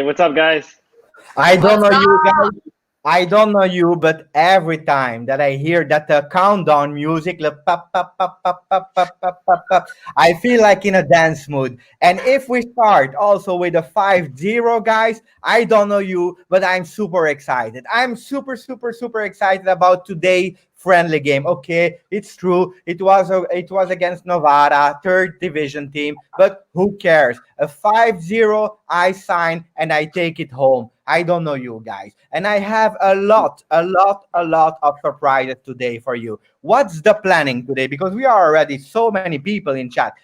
what's up, guys? I don't What's know you up? guys. I don't know you, but every time that I hear that countdown music, like pop, pop, pop, pop, pop, pop, pop, pop, pop, I feel like in a dance mood. And if we start also with a 5-0, guys, I don't know you, but I'm super excited. I'm super, super, super excited about today friendly game. Okay, it's true. It was against Novara, third division team, but who cares? A 5-0, I sign and I take it home. I don't know you guys. And I have a lot of surprises today for you. What's the planning today? Because we are already so many people in chat.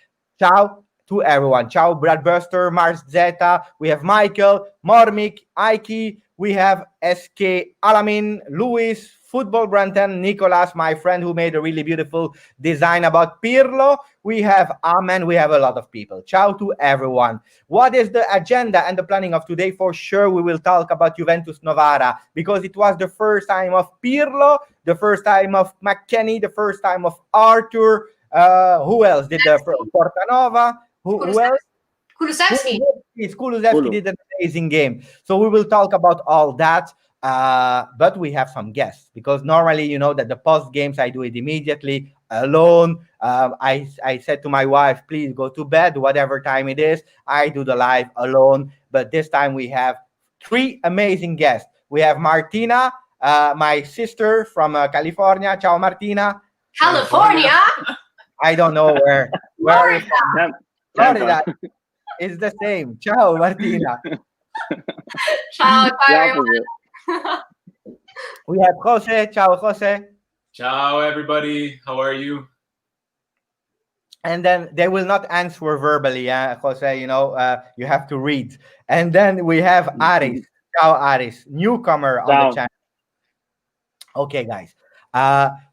Ciao to everyone. Ciao, Brad Buster, Mars Zeta. We have Michael, Mormik, Ike. We have SK Alamin, Luis, Football Branton, Nicolas, my friend who made a really beautiful design about Pirlo. We have Amen. We have a lot of people. Ciao to everyone. What is the agenda and the planning of today? For sure, we will talk about Juventus-Novara because it was the first time of Pirlo, the first time of McKennie, the first time of Arthur. Who else did the Portanova? Who else? Kulusevski. Kulusevski did an amazing game. So we will talk about all that. But we have some guests because normally, you know, that the post games I do it immediately alone. I said to my wife, please go to bed, whatever time it is. I do the live alone. But this time we have three amazing guests. We have Martina, my sister from California. Ciao, Martina. California. I don't know where. Where are you from? Tampa. Florida. It's the same. Ciao, Martina. Ciao, The everyone. opposite. We have Jose. Ciao, Jose. Ciao, everybody. How are you? And then they will not answer verbally, Jose. You know, you have to read. And then we have Aris. Ciao, Aris, newcomer on the Ciao. channel. Okay, guys.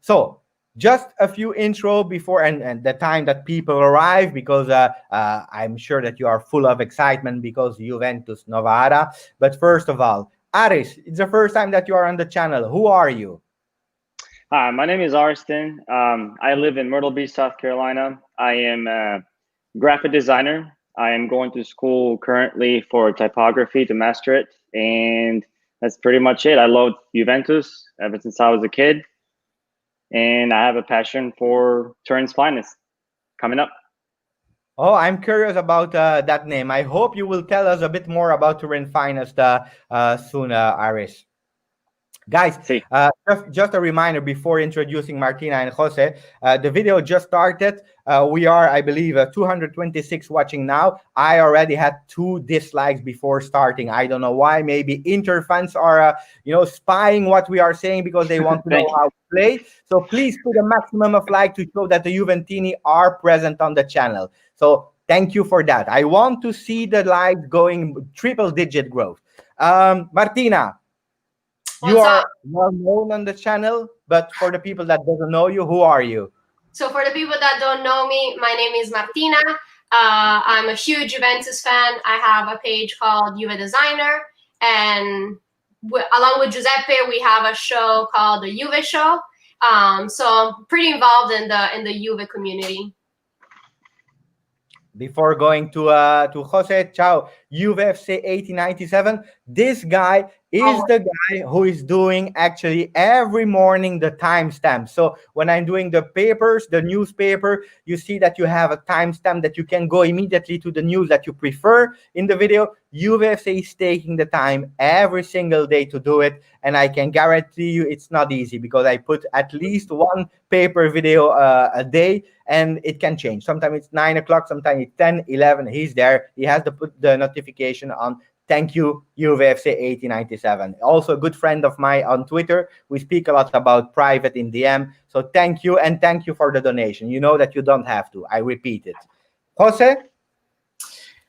So just a few intro before and the time that people arrive, because I'm sure that you are full of excitement because Juventus-Novara. But first of all, Aris, it's the first time that you are on the channel. Who are you? Hi, my name is Arston. I live in Myrtle Beach, South Carolina. I am a graphic designer. I am going to school currently for typography to master it. And that's pretty much it. I love Juventus ever since I was a kid. And I have a passion for Turin's finest coming up. Oh, I'm curious about that name. I hope you will tell us a bit more about Turin Finest soon, Aris. Guys, See. just a reminder before introducing Martina and Jose, the video just started. We are, I believe, 226 watching now. I already had 2 dislikes before starting. I don't know why. Maybe Inter fans are, spying what we are saying because they want to know how we play. So please put a maximum of like to show that the Juventini are present on the channel. So thank you for that. I want to see the likes going triple-digit growth. Martina. You What's are up? well known on the channel, but for the people that doesn't know you, who are you? So for the people that don't know me, my name is Martina. I'm a huge Juventus fan. I have a page called Juve Designer, and along with Giuseppe, we have a show called the Juve Show. So I'm pretty involved in the Juve community. Before going to Jose, ciao, UFC 8097. This guy is the guy who is doing actually every morning the timestamp. So when I'm doing the papers, the newspaper, you see that you have a timestamp that you can go immediately to the news that you prefer in the video. UFC is taking the time every single day to do it, and I can guarantee you it's not easy because I put at least 1 paper video a day, and it can change. Sometimes it's 9 o'clock, sometimes it's 10, 11. He's there. He has to put the notification on. Thank you, UFC 8097. Also a good friend of mine on Twitter. We speak a lot about private in DM. So thank you, and thank you for the donation. You know that you don't have to. I repeat it. Jose?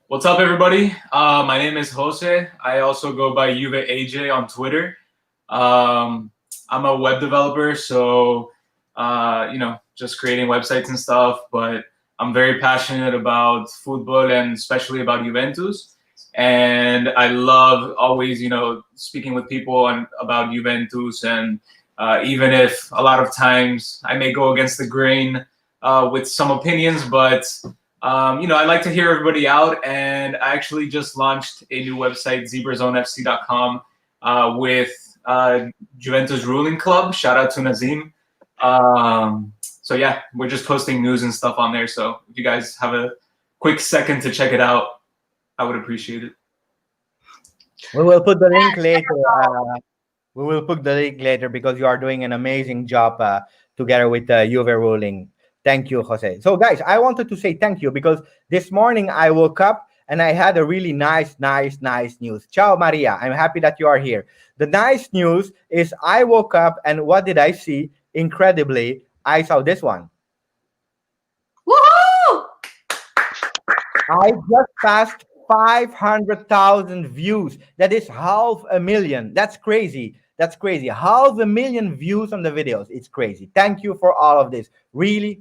What's up, everybody? My name is Jose. I also go by Juve AJ on Twitter. I'm a web developer, so just creating websites and stuff. But I'm very passionate about football and especially about Juventus. And I love always, speaking with people about Juventus. And even if a lot of times I may go against the grain with some opinions, but I like to hear everybody out, and I actually just launched a new website, zebrazonefc.com, with Juventus Ruling Club. Shout out to Nazim. So yeah, we're just posting news and stuff on there. So if you guys have a quick second to check it out, I would appreciate it. We will put the link later. We will put the link later because you are doing an amazing job together with Juve Ruling. Thank you, Jose. So, guys, I wanted to say thank you because this morning I woke up and I had a really nice news. Ciao, Maria. I'm happy that you are here. The nice news is I woke up and what did I see? Incredibly, I saw this one. Woohoo! I just passed 500,000 views. That is 500,000. That's crazy. That's crazy. 500,000 views on the videos. It's crazy. Thank you for all of this. Really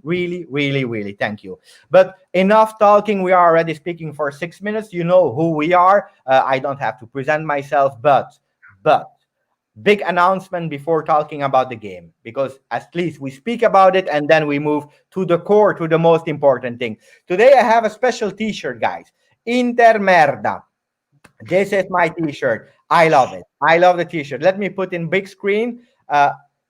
thank you. But enough talking. We are already speaking for 6 minutes. You know who we are. I don't have to present myself, but big announcement before talking about the game, because at least we speak about it and then we move to the core, to the most important thing. Today I have a special t-shirt, guys. Inter Merda. This is my t-shirt. I love it. I love the t-shirt. Let me put in big screen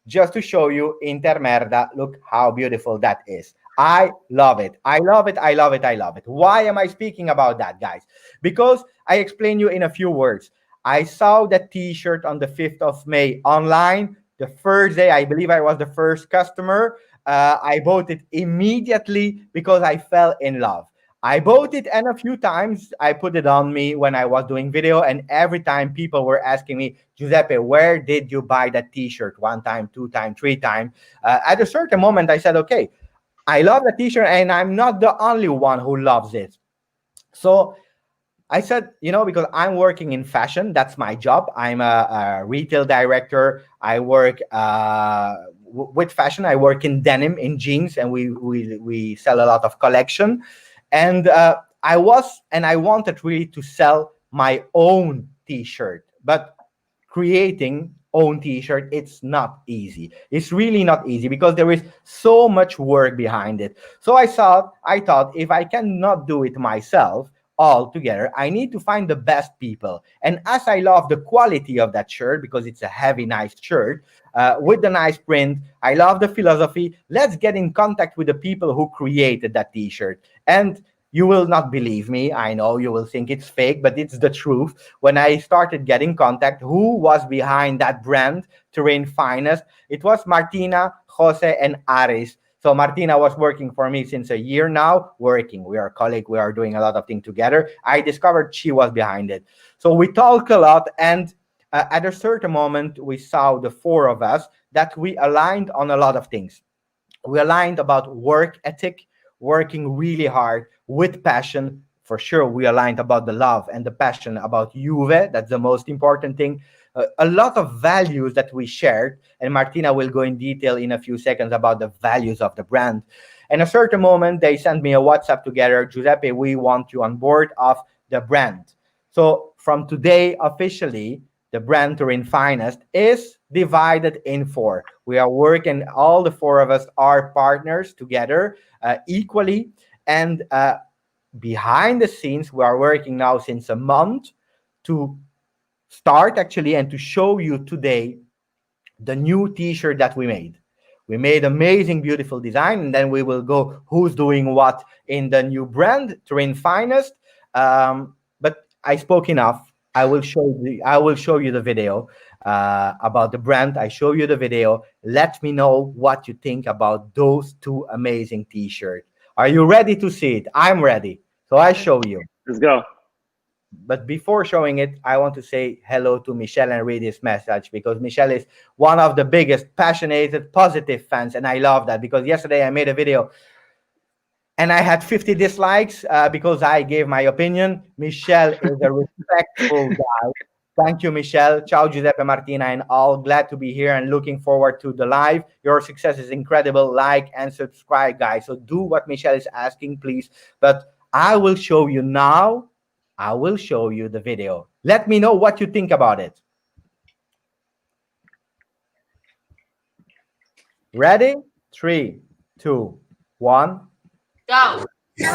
just to show you Inter Merda. Look how beautiful that is. I love it. I love it. I love it. I love it. Why am I speaking about that, guys? Because I explain you in a few words. I saw that t-shirt on the 5th of May online. The first day, I believe I was the first customer. I bought it immediately because I fell in love. I bought it, and a few times I put it on me when I was doing video, and every time people were asking me, Giuseppe, where did you buy that t-shirt? 1 time, 2 time, 3 time. At a certain moment, I said, okay, I love the t-shirt, and I'm not the only one who loves it. So I said, because I'm working in fashion, that's my job. I'm a retail director. I work with fashion. I work in denim, in jeans, and we sell a lot of collection. And I wanted really to sell my own t-shirt, but creating own t-shirt, it's not easy. It's really not easy because there is so much work behind it. So I thought if I cannot do it myself all together, I need to find the best people. And as I love the quality of that shirt, because it's a heavy, nice shirt with the nice print, I love the philosophy. Let's get in contact with the people who created that t-shirt. And you will not believe me. I know you will think it's fake, but it's the truth. When I started getting contact, who was behind that brand, Terrain Finest? It was Martina, Jose, and Aris. So Martina was working for me since a year now. We are colleagues. We are doing a lot of things together. I discovered she was behind it. So we talk a lot, and at a certain moment, we saw, the 4 of us, that we aligned on a lot of things. We aligned about work ethic, working really hard with passion. For sure, we aligned about the love and the passion about Juve. That's the most important thing. A lot of values that we shared, and Martina will go in detail in a few seconds about the values of the brand. And a certain moment, they sent me a WhatsApp together. Giuseppe, we want you on board of the brand. So from today, officially, the brand Turin Finest is divided in 4. We are working, all the 4 of us are partners together equally. And behind the scenes, we are working now since a month to start actually and to show you today the new t-shirt that we made. We made amazing, beautiful design, and then we will go who's doing what in the new brand, Turin Finest. But I spoke enough. I will show you the video about the brand. I show you the video. Let me know what you think about those 2 amazing t-shirts. Are you ready to see it? I'm ready. So I show you. Let's go. But before showing it, I want to say hello to Michelle and read this message, because Michelle is one of the biggest, passionate, positive fans. And I love that, because yesterday I made a video and I had 50 dislikes because I gave my opinion. Michelle is a respectful guy. Thank you, Michelle. Ciao, Giuseppe, Martina, and all. Glad to be here and looking forward to the live. Your success is incredible. Like and subscribe, guys. So do what Michelle is asking, please. But I will show you now. I will show you the video. Let me know what you think about it. Ready? 3, 2, 1. Go. Woo!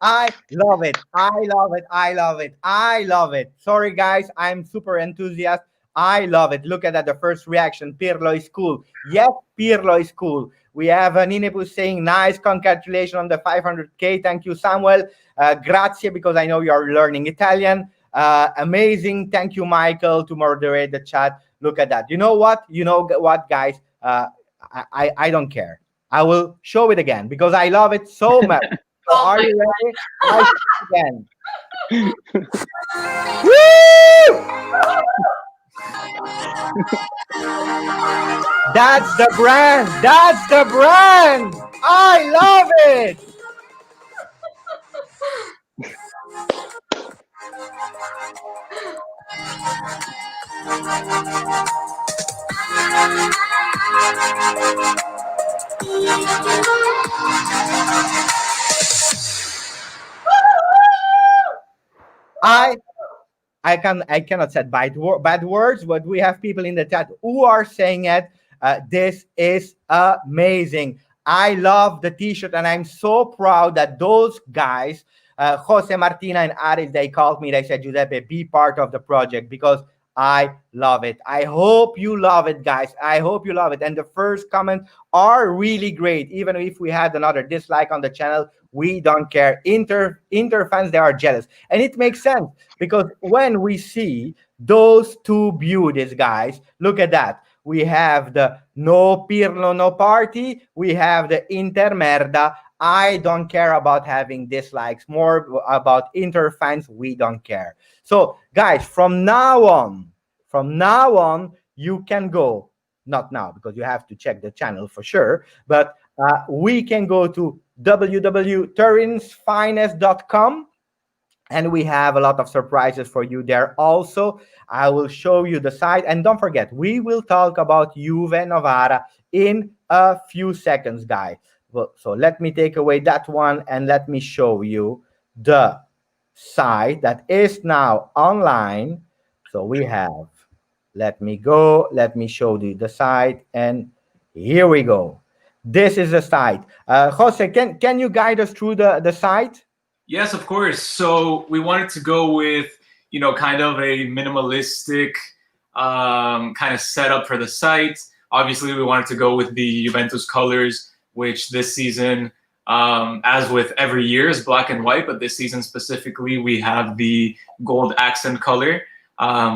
I love it. I love it. I love it. I love it. Sorry, guys. I'm super enthusiastic. I love it. Look at that. The first reaction. Pirlo is cool. Yes, Pirlo is cool. We have an Inepus saying, nice. Congratulations on the 500K. Thank you, Samuel. Grazie, because I know you're learning Italian. Amazing. Thank you, Michael, to moderate the chat. Look at that. You know what? You know what, guys? I don't care. I will show it again because I love it so much. So Oh are my you ready? I show it again. Woo! That's the brand. That's the brand. I love it. I I cannot say bad words, but we have people in the chat who are saying it. This is amazing. I love the t-shirt, and I'm so proud that those guys, Jose, Martina, and Aris, they called me. They said, Giuseppe, be part of the project because I love it. I hope you love it, guys. I hope you love it. And the first comments are really great. Even if we had another dislike on the channel, we don't care. Inter fans, they are jealous, and it makes sense because when we see those two beauties, guys, look at that. We have the no Pirlo, no party. We have the Inter merda. I don't care about having dislikes. More about Inter fans, we don't care. So, guys, from now on, you can go. Not now because you have to check the channel for sure. But we can go to www.turinsfinest.com. And we have a lot of surprises for you there also. I will show you the site. And don't forget, we will talk about Juve Novara in a few seconds, guys. Well, so let me take away that one and let me show you the site that is now online. So we have, let me show you the site. And here we go. This is the site. Jose, can you guide us through the site? Yes, of course. So we wanted to go with, kind of a minimalistic kind of setup for the site. Obviously, we wanted to go with the Juventus colors, which this season, as with every year, is black and white. But this season specifically, we have the gold accent color,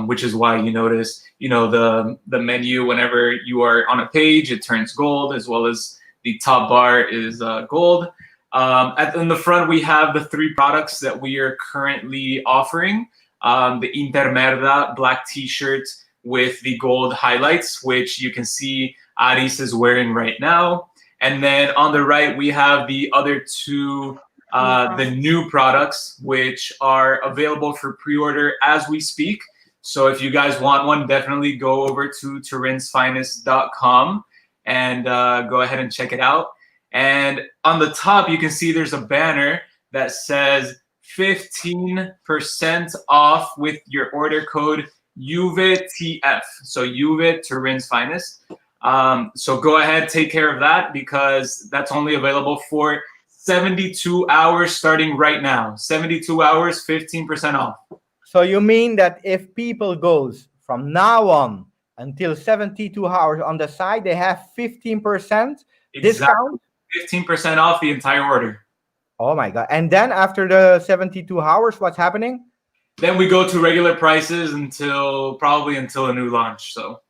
which is why you notice, the menu, whenever you are on a page, it turns gold, as well as the top bar is gold. In the front, we have the three products that we are currently offering. The Intermerda black t-shirt with the gold highlights, which you can see Aris is wearing right now. And then on the right, we have the other two, the new products, which are available for pre-order as we speak. So if you guys want one, definitely go over to turinsfinest.com and go ahead and check it out. And on the top, you can see there's a banner that says 15% off with your order code JuveTF. So Juve, Turin's finest. So go ahead, take care of that because that's only available for 72 hours starting right now. 72 hours, 15% off. So you mean that if people goes from now on until 72 hours on the side, they have 15% discount? 15% off the entire order. Oh my God. And then after the 72 hours, what's happening? Then we go to regular prices probably until a new launch. So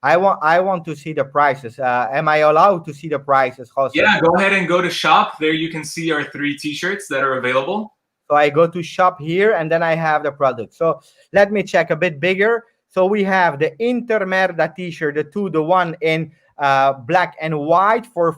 I want to see the prices. Am I allowed to see the prices, Jose? Yeah, go ahead and go to shop. There you can see our 3 t-shirts that are available. So I go to shop here and then I have the product. So let me check a bit bigger. So we have the Intermerda t-shirt, the one in black and white for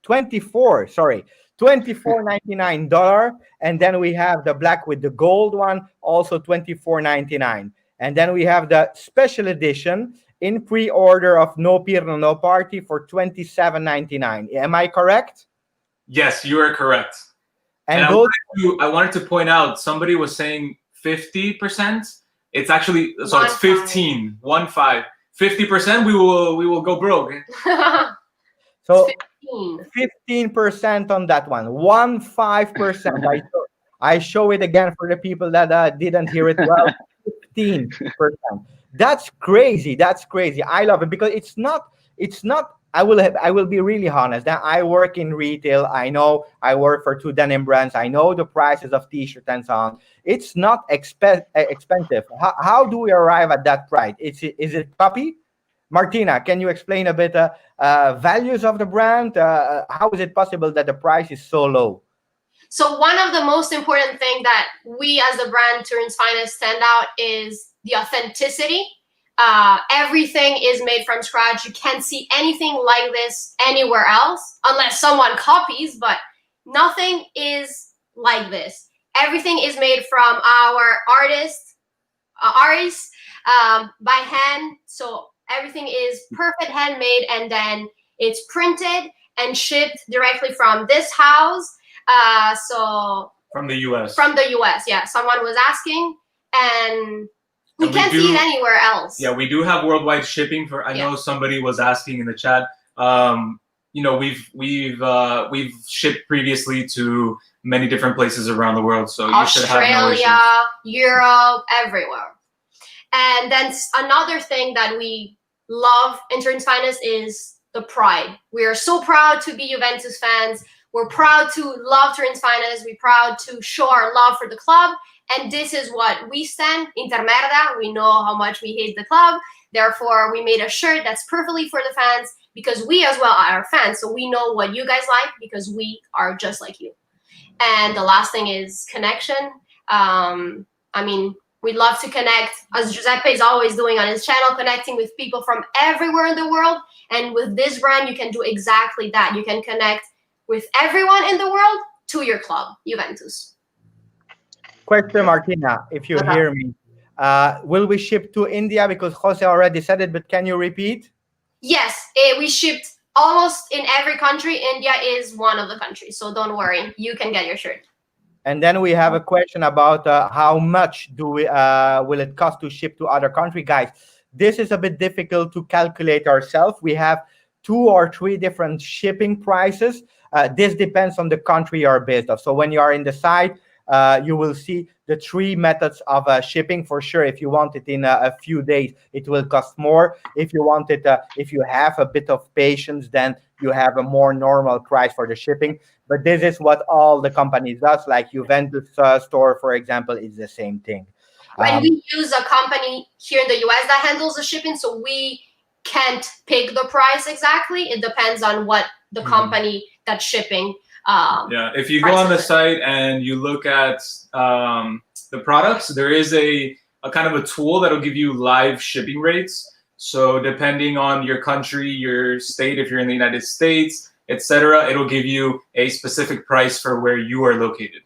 $24.99. And then we have the black with the gold one, also $24.99. And then we have the special edition in pre-order of No Pirlo, No Party for $27.99. Am I correct? Yes, you are correct. And I wanted to point out, somebody was saying 50%. It's actually, so it's 15, 50%, we will go broke. So 15% on that one, 15%. I show it again for the people that didn't hear it well. 15%. That's crazy. That's crazy. I love it because it's not. I will be really honest. That I work in retail. I know I work for two denim brands. I know the prices of t-shirts and so on. It's not expensive. How do we arrive at that price? Is it copy? Martina, can you explain a bit values of the brand? How is it possible that the price is so low? So one of the most important things that we as the brand Turin's Finest stand out is the authenticity. Everything is made from scratch. You can't see anything like this anywhere else unless someone copies, but nothing is like this. Everything is made from our artists by hand. So everything is perfect handmade, and then it's printed and shipped directly from this house. So from the US. From the US, yeah. Someone was asking, and we can't see it anywhere else. Yeah, we do have worldwide shipping. I know somebody was asking in the chat. You know, we've shipped previously to many different places around the world, so you should have no issues. Australia, Europe, everywhere. And then another thing that we love in Turin's Finest is the pride. We are so proud to be Juventus fans. We're proud to love Turin's Finest. We're proud to show our love for the club. And this is what we stand, Intermerda. We know how much we hate the club. Therefore, we made a shirt that's perfectly for the fans because we as well are fans. So we know what you guys like because we are just like you. And the last thing is connection. I mean, we love to connect, as Giuseppe is always doing on his channel, connecting with people from everywhere in the world. And with this brand, you can do exactly that. You can connect with everyone in the world to your club, Juventus. Question, Martina, if you hear me. Will we ship to India? Because Jose already said it, but can you repeat? Yes, we shipped almost in every country. India is one of the countries, so don't worry. You can get your shirt. And then we have a question about how much will it cost to ship to other country, guys? This is a bit difficult to calculate ourselves. We have 2 or 3 different shipping prices. This depends on the country you're based off. So when you are in the site, you will see the 3 methods of shipping for sure. If you want it in a few days, it will cost more. If you want it, if you have a bit of patience, then you have a more normal price for the shipping. But this is what all the companies does. Like Juventus store, for example, is the same thing. When we use a company here in the US that handles the shipping, so we can't pick the price exactly. It depends on what the company that's shipping. Yeah, if you go on the site and you look at the products, there is a kind of a tool that'll give you live shipping rates. So depending on your country, your state, if you're in the United States, etc., it'll give you a specific price for where you are located.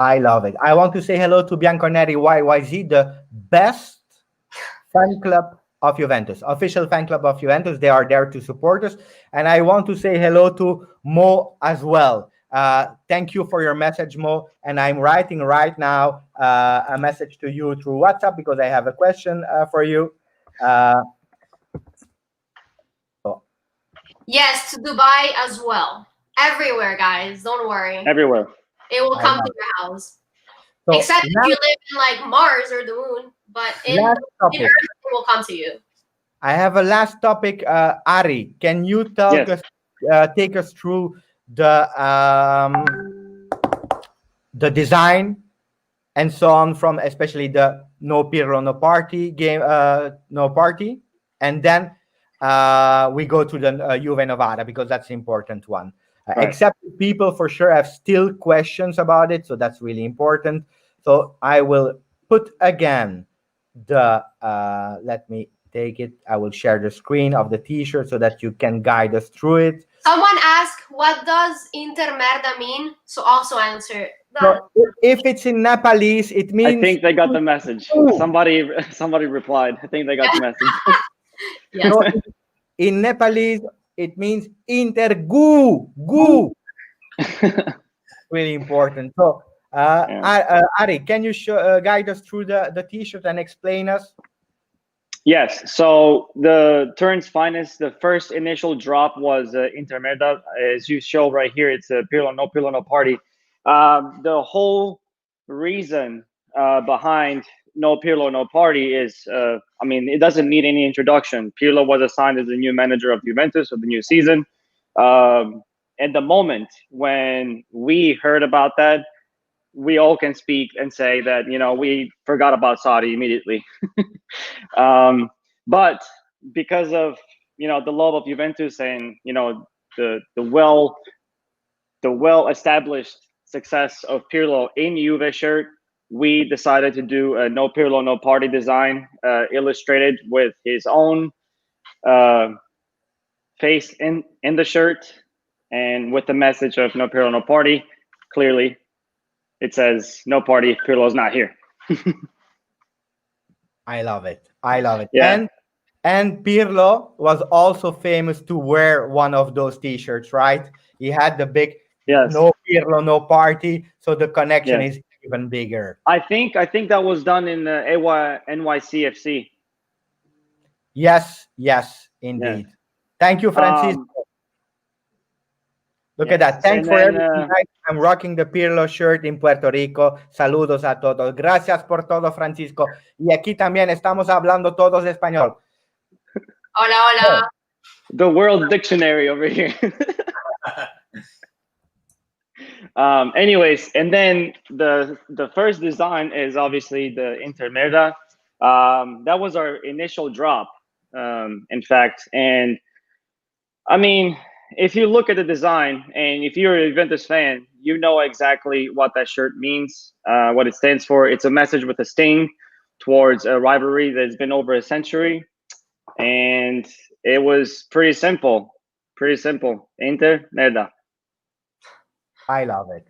I love it. I want to say hello to Bianconeri YYZ, the best fan club of Juventus, official fan club of Juventus. They are there to support us. And I want to say hello to Mo as well. Thank you for your message, Mo. And I'm writing right now a message to you through WhatsApp because I have a question for you. Yes, to Dubai as well. Everywhere, guys. Don't worry. Everywhere. It will come to your house. So except if you live in like Mars or the moon, but in Earth, it will come to you. I have a last topic. Ari, can you take us through the design and so on from especially the No Pirlo, No Party game, No Party, and then we go to the Juve Novara because that's the important one. Right. Except people for sure have still questions about it, so that's really important. So I will put again the let me take it. I will share the screen of the t-shirt so that you can guide us through it. Someone asked, what does intermerda mean? So also answer that. So if it's in Nepalese, it means... I think they got the message. Somebody replied. I think they got the message. Yes. So in Nepalese, it means intergu. Gu. Really important. So, Ari, can you guide us through the t-shirt and explain us? Yes. So the Turin's finest, the first initial drop was intermerda. As you show right here, it's a Pirlo, no party. The whole reason behind no Pirlo, no party is, I mean, it doesn't need any introduction. Pirlo was assigned as the new manager of Juventus for the new season. At the moment when we heard about that, we all can speak and say that, you know, we forgot about Saudi immediately. But because of, you know, the love of Juventus and, you know, the well established success of Pirlo in Juve shirt, we decided to do a no Pirlo, no party design, illustrated with his own face in the shirt, and with the message of no Pirlo, no party. Clearly, it says no party if Pirlo's not here. I love it. I love it. Yeah. And Pirlo was also famous to wear one of those t-shirts, right? He had the big no Pirlo, no party. So the connection is even bigger. I think that was done in the NYCFC. Yes, indeed. Yeah. Thank you, Francisco. Look at that. Thanks for everything, guys. I'm rocking the Pirlo shirt in Puerto Rico. Saludos a todos. Gracias por todo, Francisco. Y aquí también estamos hablando todos español. Hola, hola. The World Dictionary over here. Anyways, and then the first design is obviously the intermerda. That was our initial drop, in fact. And I mean, if you look at the design, and if you're a Juventus fan, you know exactly what that shirt means, what it stands for. It's a message with a sting towards a rivalry that's been over a century. And it was pretty simple. Intermerda. I love it.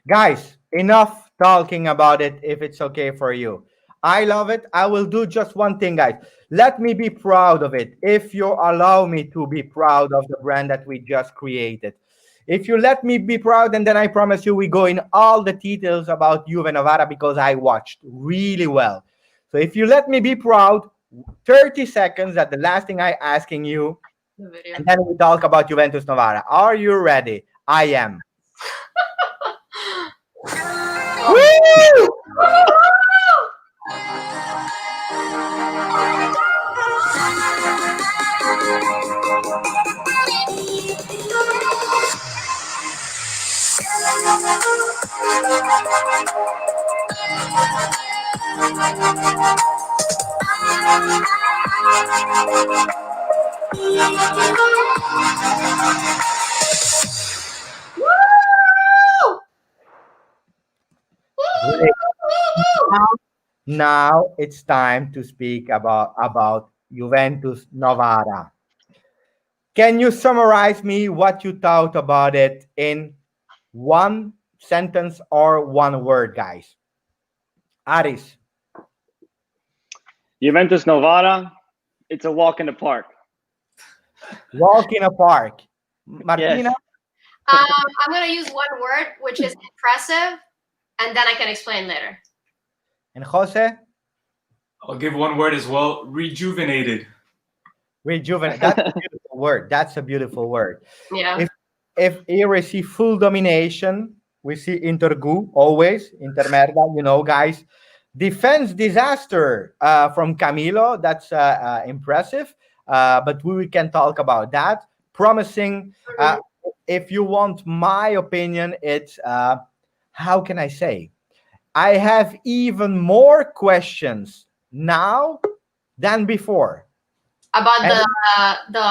Guys, enough talking about it if it's okay for you. I love it. I will do just one thing, guys. Let me be proud of it. If you allow me to be proud of the brand that we just created. If you let me be proud, and then I promise you we go in all the details about Juve Novara because I watched really well. So if you let me be proud, 30 seconds, that's the last thing I'm asking you. And then we talk about Juventus-Novara. Are you ready? I am. Woo! Now it's time to speak about Juventus-Novara. Can you summarize me what you thought about it in one sentence or one word, guys? Aris. Juventus-Novara, it's a walk in the park. Walk in a park. Martina? Yes. I'm going to use one word, which is impressive, and then I can explain later. And Jose? I'll give one word as well, rejuvenated. Rejuvenate. That's a beautiful word. That's a beautiful word. Yeah. If here we see full domination, we see intergu, always, intermerda, you know, guys. Defense disaster from Camilo. That's impressive. But we can talk about that. Promising. If you want my opinion, it's, how can I say? I have even more questions now than before. About the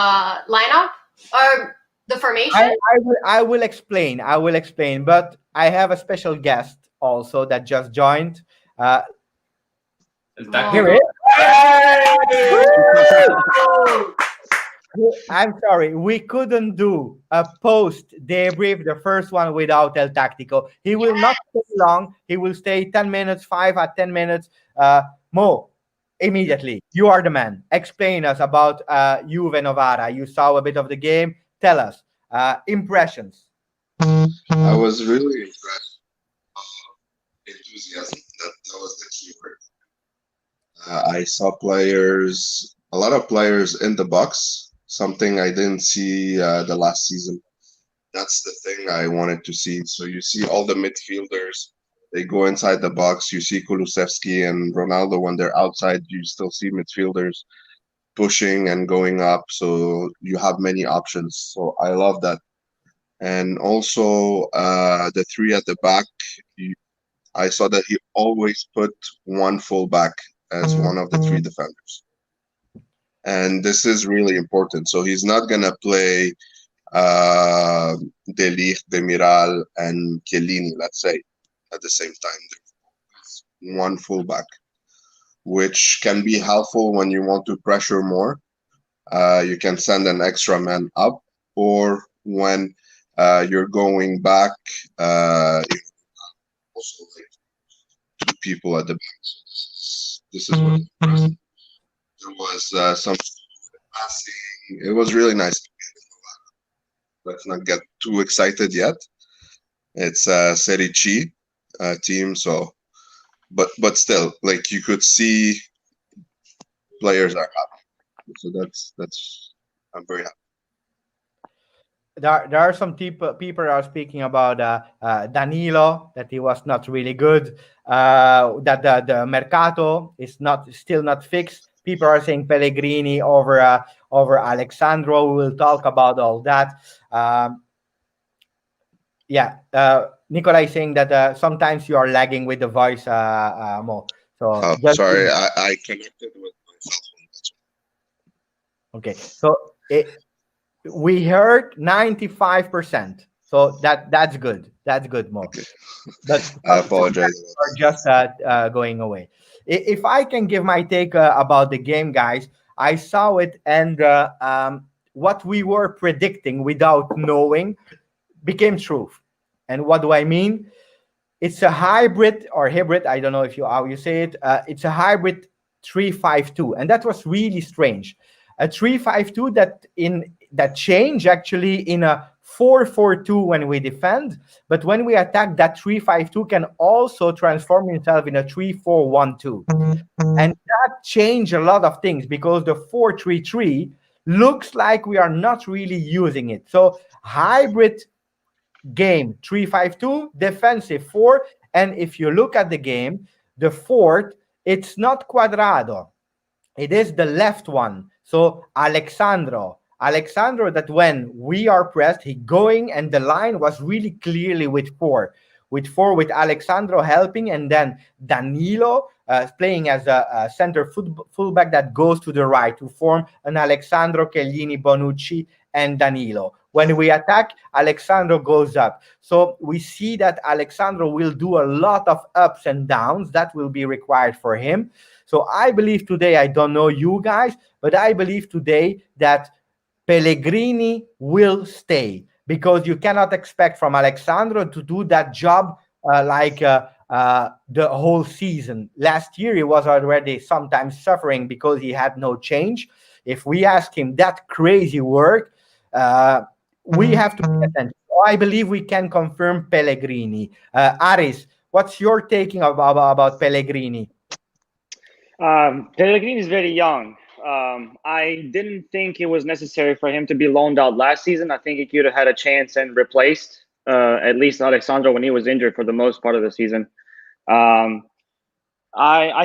lineup or the formation? I will explain. But I have a special guest also that just joined. Here it is. I'm sorry, we couldn't do a post debrief, the first one, without El Tactico. He will not stay long. He will stay 10 minutes, 5 at 10 minutes. Mo, immediately, you are the man. Explain us about Juve Novara. You saw a bit of the game. Tell us impressions. I was really impressed. Enthusiasm. That was the key word. I saw players, a lot of players in the box, something I didn't see the last season. That's the thing I wanted to see. So you see all the midfielders, they go inside the box. You see Kulusevski and Ronaldo when they're outside. You still see midfielders pushing and going up. So you have many options. So I love that. And also the three at the back, I saw that he always put one fullback as one of the three defenders. And this is really important. So he's not going to play De Ligt, Demiral, and Chiellini, let's say, at the same time. There's one fullback, which can be helpful when you want to pressure more. You can send an extra man up, or when you're going back, also like two people at the back. So this is what impressed me. There was some passing. It was really nice. Let's not get too excited yet. It's a Serie C team, so but still, like, you could see players are happy. So that's I'm very happy. There are some people are speaking about Danilo, that he was not really good, that the Mercato is still not fixed. People are saying Pellegrini over Alexandro. We will talk about all that. Nikolai saying that sometimes you are lagging with the voice, Mo. So sorry, I connected with my cell phone. Okay, so we heard 95%. So that's good. That's good, Mo. Okay. But I apologize. are just going away. If I can give my take about the game, guys, I saw it, and what we were predicting without knowing became true. And what do I mean? It's a hybrid or hybrid. I don't know how you say it. It's a hybrid 3-5-2, and that was really strange. A 3-5-2 that changed actually in a 4-4-2 when we defend, but when we attack, that 3-5-2 can also transform itself in a 3-4-1-2. And that changed a lot of things, because the 4-3-3 looks like we are not really using it. So hybrid game, 3-5-2, defensive 4. And if you look at the game, the fourth, it's not Cuadrado. It is the left one. So Alexandro, that when we are pressed, he going, and the line was really clearly with four, with Alexandro helping, and then Danilo playing as a center fullback that goes to the right to form an Alexandro, Chiellini, Bonucci, and Danilo. When we attack, Alexandro goes up. So we see that Alexandro will do a lot of ups and downs. That will be required for him. So I believe today, I don't know you guys, but I believe today that Pellegrini will stay, because you cannot expect from Alexandro to do that job like the whole season. Last year, he was already sometimes suffering because he had no change. If we ask him that crazy work, we have to pay attention. So I believe we can confirm Pellegrini. Aris, what's your taking about Pellegrini? Pellegrini is very young. I didn't think it was necessary for him to be loaned out last season. I think he could have had a chance and replaced at least Alexandro when he was injured for the most part of the season. I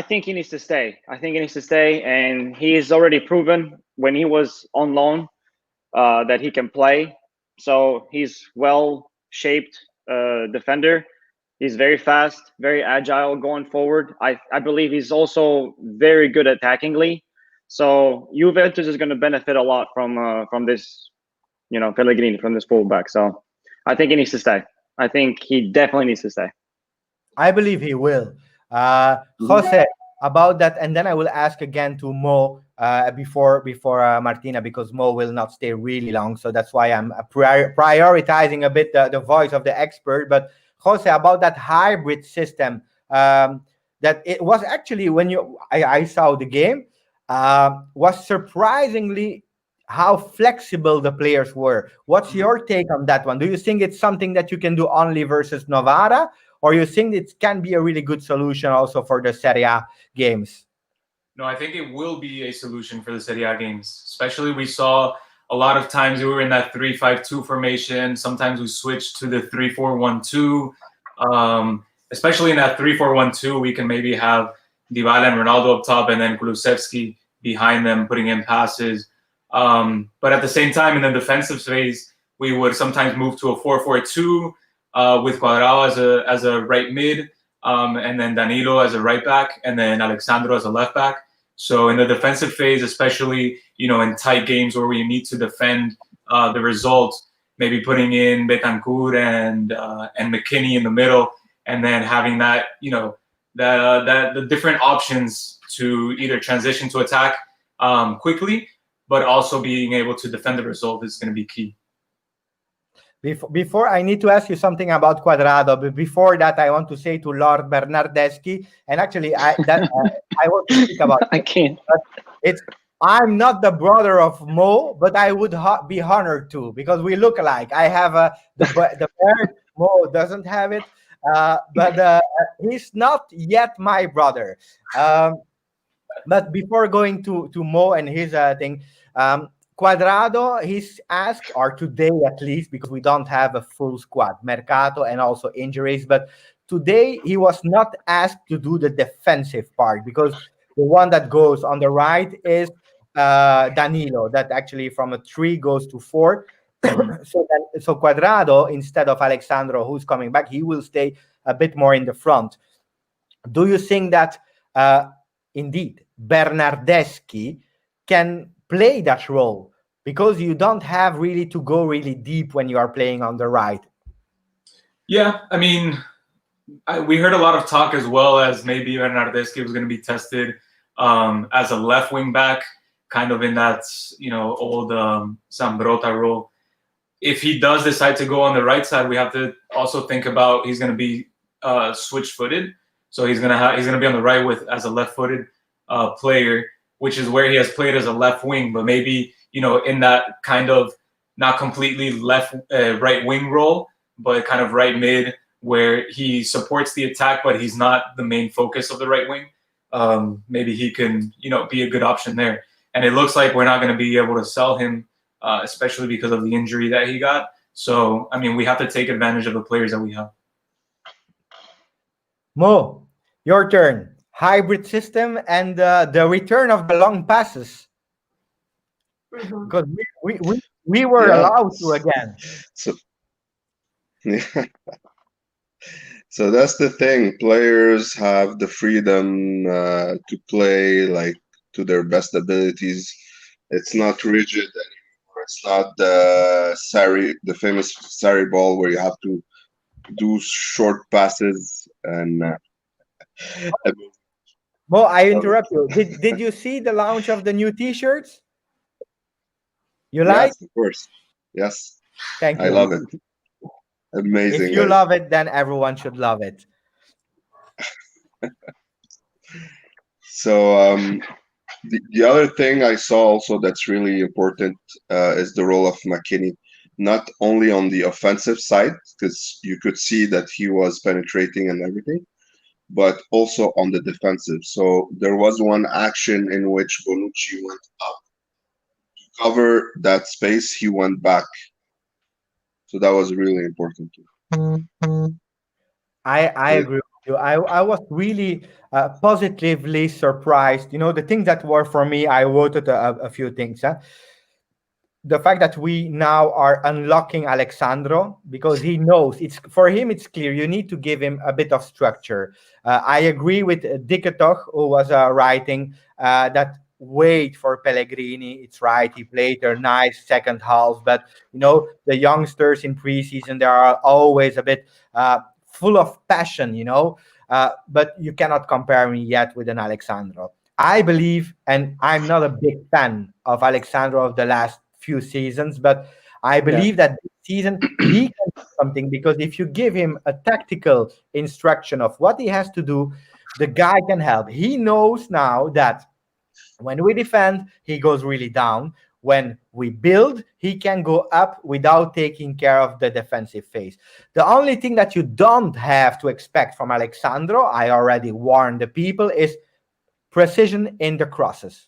think he needs to stay. And he's already proven when he was on loan that he can play. So he's well-shaped defender. He's very fast, very agile going forward. I believe he's also very good attackingly. So Juventus is going to benefit a lot from this, Pellegrini, from this fullback. So I think he needs to stay. I think he definitely needs to stay. I believe he will. Jose, about that, and then I will ask again to Mo before Martina, because Mo will not stay really long. So that's why I'm prioritizing a bit the voice of the expert. But Jose, about that hybrid system, that it was actually when I saw the game, was surprisingly how flexible the players were. What's your take on that one? Do you think it's something that you can do only versus Novara, or you think it can be a really good solution also for the Serie A games? No, I think it will be a solution for the Serie A games. Especially, we saw a lot of times we were in that 3-5-2 formation. Sometimes we switched to the 3-4-1-2. Especially in that 3-4-1-2, we can maybe have Dybala and Ronaldo up top, and then Kulusevski behind them, putting in passes. But at the same time, in the defensive phase, we would sometimes move to a 4-4-2 with Cuadrado as a right mid, and then Danilo as a right back, and then Alexandro as a left back. So in the defensive phase, especially in tight games where we need to defend the result, maybe putting in Betancourt and McKinney in the middle, and then having that the different options to either transition to attack quickly, but also being able to defend the result is going to be key. Before I need to ask you something about Cuadrado, but before that, I want to say to Lord Bernardeschi, and actually, I want to speak about. I can't. I'm not the brother of Mo, but I would be honored to, because we look alike. I have the beard. Mo doesn't have it, but he's not yet my brother. But before going to Mo and his thing. Cuadrado, he's asked, or today at least, because we don't have a full squad, Mercato and also injuries, but today he was not asked to do the defensive part, because the one that goes on the right is Danilo, that actually from a 3 goes to 4. So Cuadrado, instead of Alexandro, who's coming back, he will stay a bit more in the front. Do you think that indeed Bernardeschi can play that role, because you don't have really to go really deep when you are playing on the right? Yeah, I mean, we heard a lot of talk as well as maybe Bernardeschi was going to be tested as a left wing back, kind of in that old Zambrotta role. If he does decide to go on the right side, we have to also think about he's going to be switch-footed, so he's going to be on the right as a left-footed player, which is where he has played as a left wing, but maybe in that kind of not completely right wing role, but kind of right mid, where he supports the attack, but he's not the main focus of the right wing. Maybe he can be a good option there. And it looks like we're not going to be able to sell him, especially because of the injury that he got. So I mean, we have to take advantage of the players that we have. Mo, your turn. Hybrid system and the return of the long passes, because we were allowed to again. So so that's the thing. Players have the freedom to play like to their best abilities. It's not rigid anymore. It's not the famous Sarri ball where you have to do short passes and. Mo, I interrupt you. Did you see the launch of the new T-shirts? You like? Yes, of course. Yes. Thank you. I love it. Amazing. If you love it, then everyone should love it. So the other thing I saw also that's really important is the role of McKinney, not only on the offensive side, because you could see that he was penetrating and everything, but also on the defensive. So there was one action in which Bonucci went up to cover that space. He went back. So that was really important too. I agree with you. I was really positively surprised. The things that were for me, I voted a few things. The fact that we now are unlocking Alexandro, because he knows for him it's clear you need to give him a bit of structure. I agree with Diketoch, who was writing that wait for Pellegrini. It's right, he played a nice second half, but the youngsters in preseason, they are always a bit full of passion. but you cannot compare me yet with an Alexandro. I believe, and I'm not a big fan of Alexandro of the last few seasons, but I Yeah. believe that this season he can do something, because if you give him a tactical instruction of what he has to do, the guy can help. He knows now that when we defend, he goes really down. When we build, he can go up without taking care of the defensive phase. The only thing that you don't have to expect from Alexandro, I already warned the people, is precision in the crosses.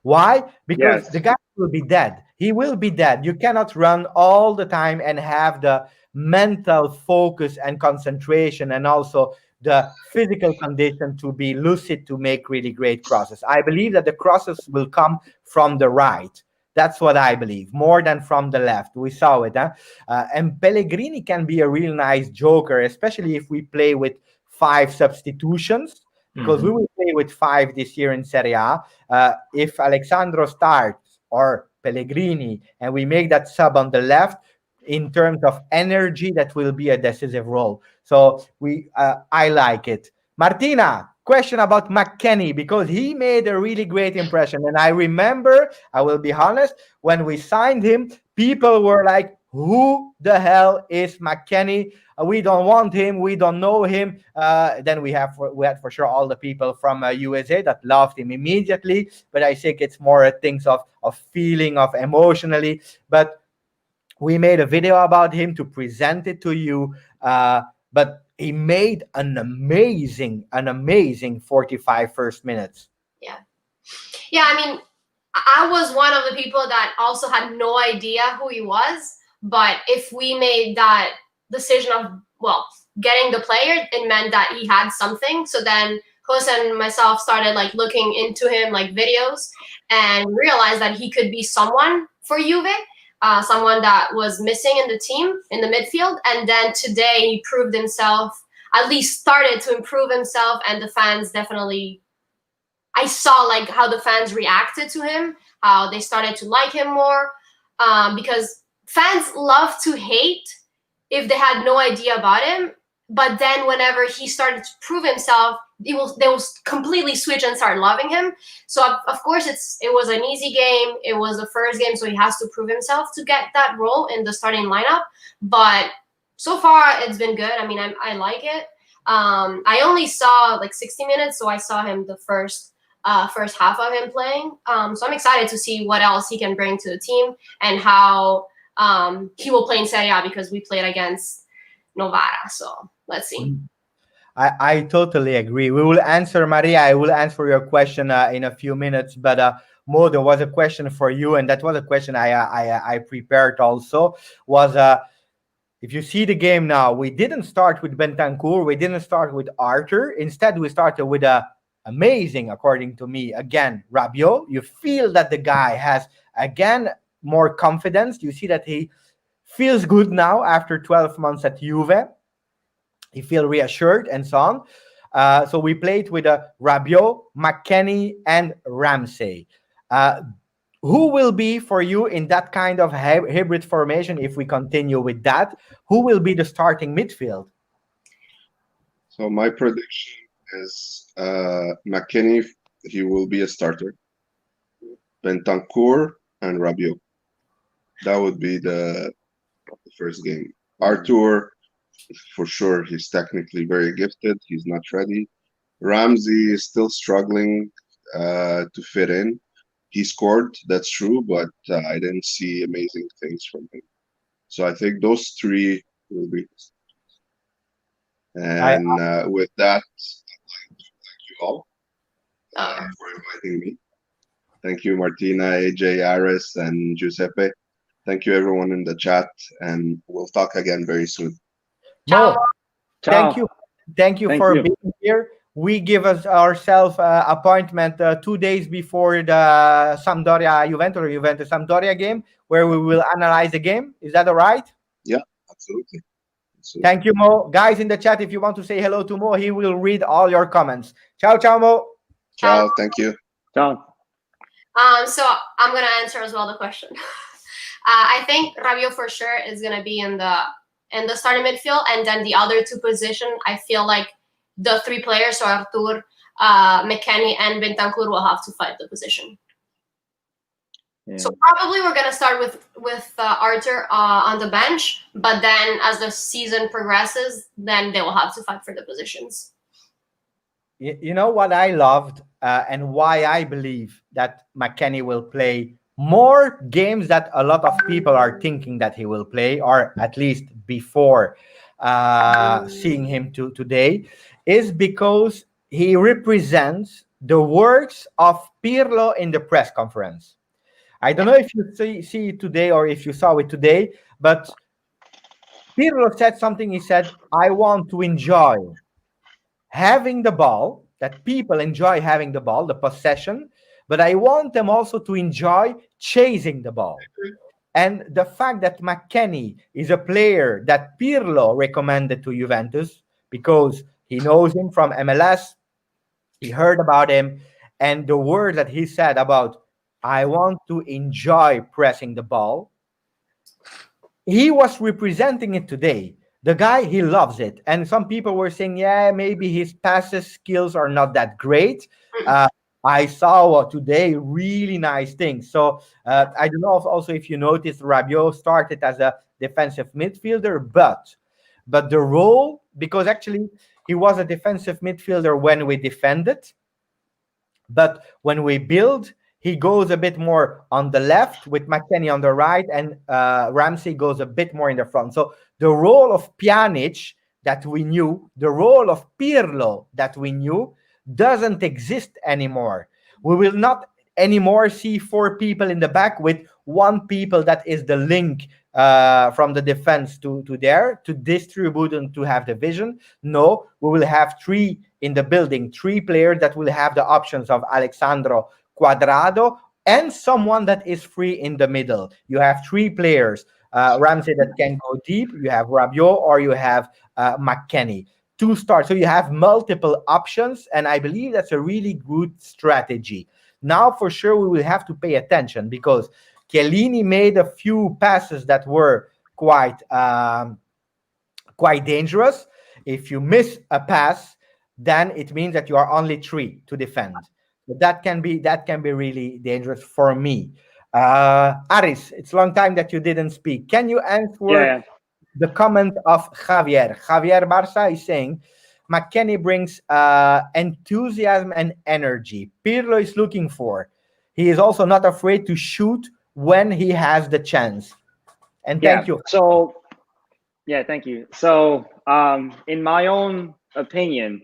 Why? Because Yes. the guy will be dead. He will be dead. You cannot run all the time and have the mental focus and concentration, and also the physical condition to be lucid to make really great crosses. I believe that the crosses will come from the right. That's what I believe, more than from the left. We saw it. Huh? And Pellegrini can be a real nice joker, especially if we play with 5 substitutions, because we will play with 5 this year in Serie A. If Alexandro starts or Pellegrini and we make that sub on the left, in terms of energy, that will be a decisive role. So I like it. Martina, question about McKennie, because he made a really great impression. And I remember, I will be honest, when we signed him, people were like, who the hell is McKennie? We don't want him. We don't know him. Then we had for sure all the people from USA that loved him immediately. But I think it's more things of feeling, of emotionally. But we made a video about him to present it to you. But he made an amazing 45 first minutes. Yeah. Yeah, I mean, I was one of the people that also had no idea who he was. But if we made that decision of, well, getting the player, it meant that he had something. So then Jose and myself started like looking into him, like videos, and realized that he could be someone for Juve, someone that was missing in the team in the midfield. And then today he proved himself, at least started to improve himself, and the fans definitely, I saw like how the fans reacted to him, how they started to like him more, because fans love to hate if they had no idea about him. But then whenever he started to prove himself, they will completely switch and start loving him. So of course it was an easy game. It was the first game, so he has to prove himself to get that role in the starting lineup. But so far it's been good. I mean, I like it. I only saw like 60 minutes, so I saw him the first half of him playing. So I'm excited to see what else he can bring to the team and how he will play in Serie A, because we played against Novara. So let's see. I totally agree. We will answer, Maria. I will answer your question in a few minutes. But Mo, there was a question for you, and that was a question I prepared also. Was if you see the game now, we didn't start with Bentancur. We didn't start with Arthur. Instead, we started with amazing, according to me, again, Rabiot. You feel that the guy has, again, more confidence. You see that he feels good now after 12 months at Juve. He feels reassured and so on. So we played with Rabiot, McKennie, and Ramsey. Who will be for you in that kind of hybrid formation if we continue with that? Who will be the starting midfield? So my prediction is McKennie, he will be a starter. Bentancur and Rabiot. That would be the first game. Arthur, for sure, he's technically very gifted. He's not ready. Ramsey is still struggling to fit in. He scored, that's true, but I didn't see amazing things from him. So I think those three will be. And with that, I'd like to thank you all for inviting me. Thank you, Martina, AJ, Aris, and Giuseppe. Thank you, everyone in the chat, and we'll talk again very soon. Mo, Ciao. thank you for being here. We give ourselves appointment 2 days before the Sampdoria Juventus or Juventus Sampdoria game, where we will analyze the game. Is that all right? Yeah, absolutely. Thank you, Mo. Guys in the chat, if you want to say hello to Mo, he will read all your comments. Ciao, ciao, Mo. Ciao. Thank you. Ciao. So I'm gonna answer as well the question. I think Rabiot for sure is gonna be in the starting midfield, and then the other two positions, I feel like the three players, so Artur, McKennie, and Bentancur, will have to fight the position. Yeah. So probably we're gonna start with Artur on the bench, but then as the season progresses, then they will have to fight for the positions. You know what I loved and why I believe that McKennie will play more games that a lot of people are thinking that he will play, or at least before seeing him today, is because he represents the works of Pirlo in the press conference. I don't know if you see it today or if you saw it today, but Pirlo said something. He said, I want to enjoy having the ball, that people enjoy having the ball, the possession, but I want them also to enjoy chasing the ball. And the fact that McKennie is a player that Pirlo recommended to Juventus because he knows him from MLS, he heard about him, and the word that he said about, I want to enjoy pressing the ball, he was representing it today. The guy, he loves it. And some people were saying, yeah, maybe his passes skills are not that great. I saw today really nice things. So I don't know also if you noticed, Rabiot started as a defensive midfielder, but the role, because actually he was a defensive midfielder when we defended, but when we build, he goes a bit more on the left with McKennie on the right, and Ramsey goes a bit more in the front. So the role of Pjanic that we knew, the role of Pirlo that we knew, doesn't exist anymore. We will not anymore see four people in the back with one people that is the link from the defense to there to distribute and to have the vision. No, we will have three in the building, three players that will have the options of Alexandro, Cuadrado, and someone that is free in the middle. You have three players, Ramsey that can go deep, you have Rabiot, or you have McKennie to start. So you have multiple options, and I believe that's a really good strategy. Now, for sure, we will have to pay attention because Chiellini made a few passes that were quite dangerous. If you miss a pass, then it means that you are only three to defend. So that can be really dangerous for me. Aris, it's a long time that you didn't speak. Can you answer the comment of Javier? Javier Barça is saying, McKennie brings enthusiasm and energy. Pirlo is looking for. He is also not afraid to shoot when he has the chance. And thank you. So, thank you. So, in my own opinion,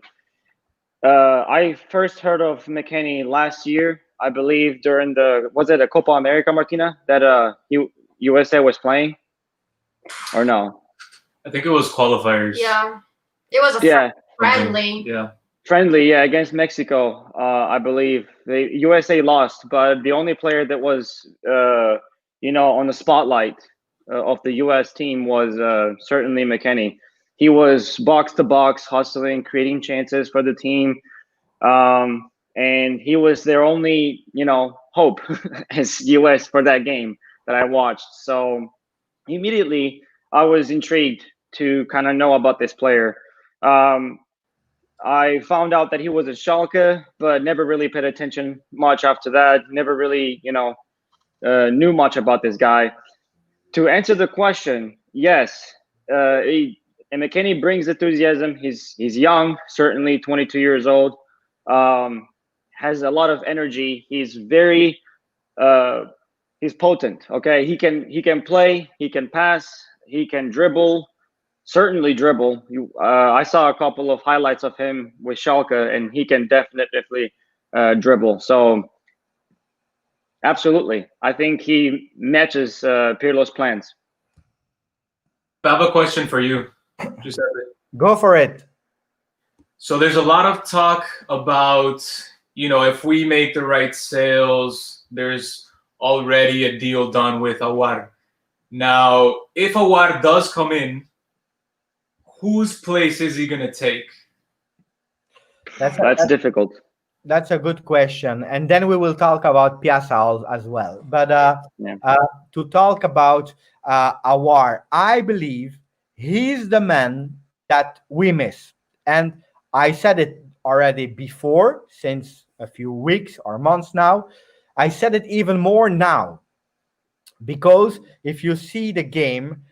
I first heard of McKennie last year, I believe, during was it a Copa America, Martina, that USA was playing? Or no? I think it was qualifiers. Yeah. It was a friendly. Yeah. Friendly, against Mexico, I believe. The USA lost, but the only player that was, on the spotlight of the US team was certainly McKennie. He was box to box, hustling, creating chances for the team. And he was their only, hope as US for that game that I watched. So immediately I was intrigued to kind of know about this player. I found out that he was a Schalke, but never really paid attention much after that. Never really, knew much about this guy. To answer the question, yes, and McKennie brings enthusiasm. He's young, certainly 22 years old. Has a lot of energy. He's very, he's potent. Okay, he can play. He can pass. He can dribble. Certainly dribble. I saw a couple of highlights of him with Schalke, and he can definitely dribble. So, absolutely, I think he matches Pirlo's plans. I have a question for you, Giuseppe. Go for it. So there's a lot of talk about, if we make the right sales, there's already a deal done with Aouar. Now, if Aouar does come in, whose place is he going to take? That's difficult. That's a good question. And then we will talk about Piazza as well. But to talk about Aouar, I believe he's the man that we miss. And I said it already before, since a few weeks or months now. I said it even more now, because if you see the game,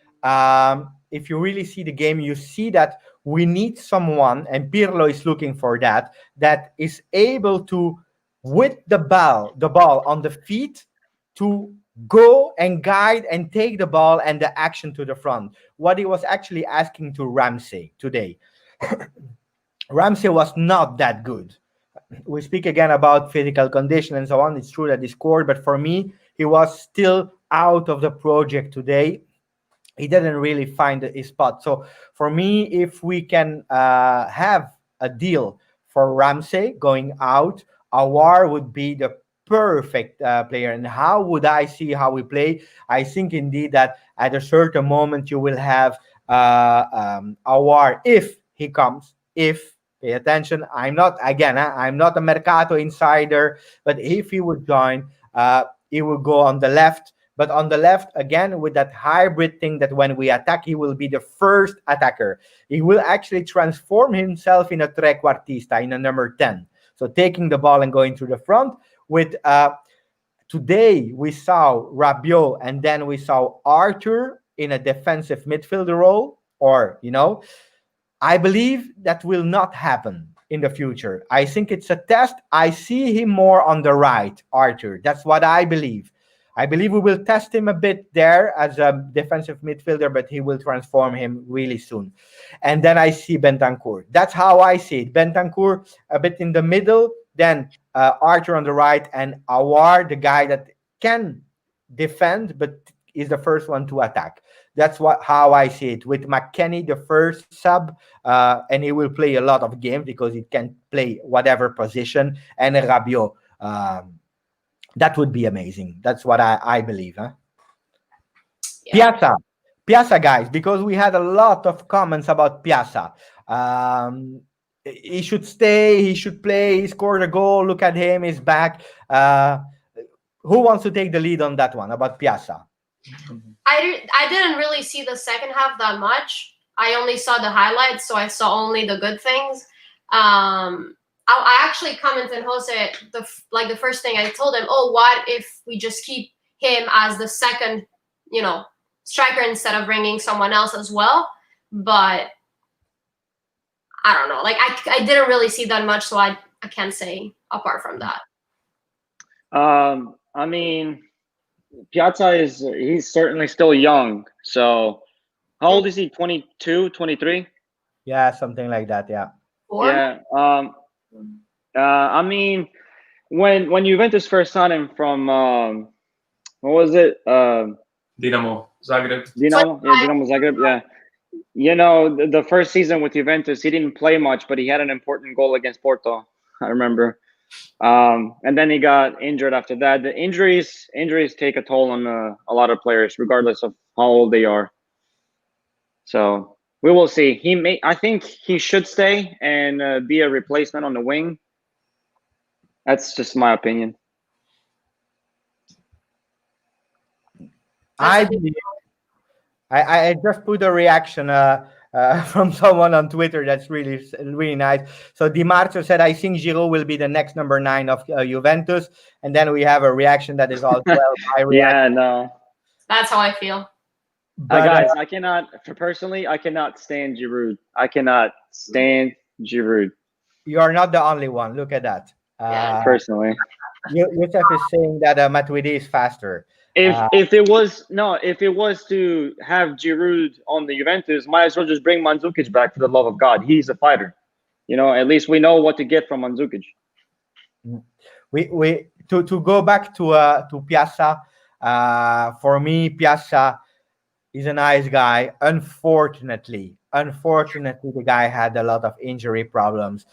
if you really see the game, you see that we need someone, and Pirlo is looking for that, that is able to, with the ball on the feet, to go and guide and take the ball and the action to the front. What he was actually asking to Ramsey today. Ramsey was not that good. We speak again about physical condition and so on. It's true that he scored, but for me, he was still out of the project today. He didn't really find his spot. So for me, if we can have a deal for Ramsey going out, Awar would be the perfect player. And how would I see how we play? I think indeed that at a certain moment you will have Awar, if he comes. If, pay attention, I'm not, again, I'm not a Mercato insider, but if he would join, he will go on the left. But on the left, again, with that hybrid thing, that when we attack, he will be the first attacker. He will actually transform himself in a trequartista, in a number 10. So taking the ball and going to the front. With today, we saw Rabiot, and then we saw Arthur in a defensive midfielder role. Or, I believe that will not happen in the future. I think it's a test. I see him more on the right, Arthur. That's what I believe. I believe we will test him a bit there as a defensive midfielder, but he will transform him really soon. And then I see Bentancur. That's how I see it. Bentancur a bit in the middle, then Arthur on the right, and Awar, the guy that can defend, but is the first one to attack. That's how I see it. With McKennie, the first sub, and he will play a lot of games because he can play whatever position, and Rabiot. That would be amazing. That's what I believe. Huh? Yeah. Piazza, guys, because we had a lot of comments about Piazza. He should stay. He should play. He scored a goal. Look at him. He's back. Who wants to take the lead on that one about Piazza? I didn't really see the second half that much. I only saw the highlights, so I saw only the good things. I actually commented, Jose, the first thing I told him, what if we just keep him as the second, striker instead of bringing someone else as well? But I don't know. I didn't really see that much, so I can't say apart from that. I mean, Piazza he's certainly still young. So how old is he? 22, 23? Yeah, something like that. Yeah. Yeah. I mean, when Juventus first signed him from what was it? Dinamo Zagreb. Dinamo Zagreb. Yeah. The first season with Juventus, he didn't play much, but he had an important goal against Porto. I remember. And then he got injured after that. The injuries take a toll on a lot of players, regardless of how old they are. So we will see. I think he should stay and be a replacement on the wing. That's just my opinion. I just put a reaction from someone on Twitter that's really, really nice. So Di Marzio said, I think Giroud will be the next number 9 of Juventus. And then we have a reaction that is also my reaction. Yeah, no. That's how I feel. But, guys, I cannot stand Giroud. I cannot stand Giroud. You are not the only one. Look at that. Personally. Youssef is saying that Matuidi is faster. If it was to have Giroud on the Juventus, might as well just bring Mandzukic back, for the love of God. He's a fighter. At least we know what to get from Mandzukic. We to go back to Piazza. For me, Piazza is a nice guy. Unfortunately, the guy had a lot of injury problems.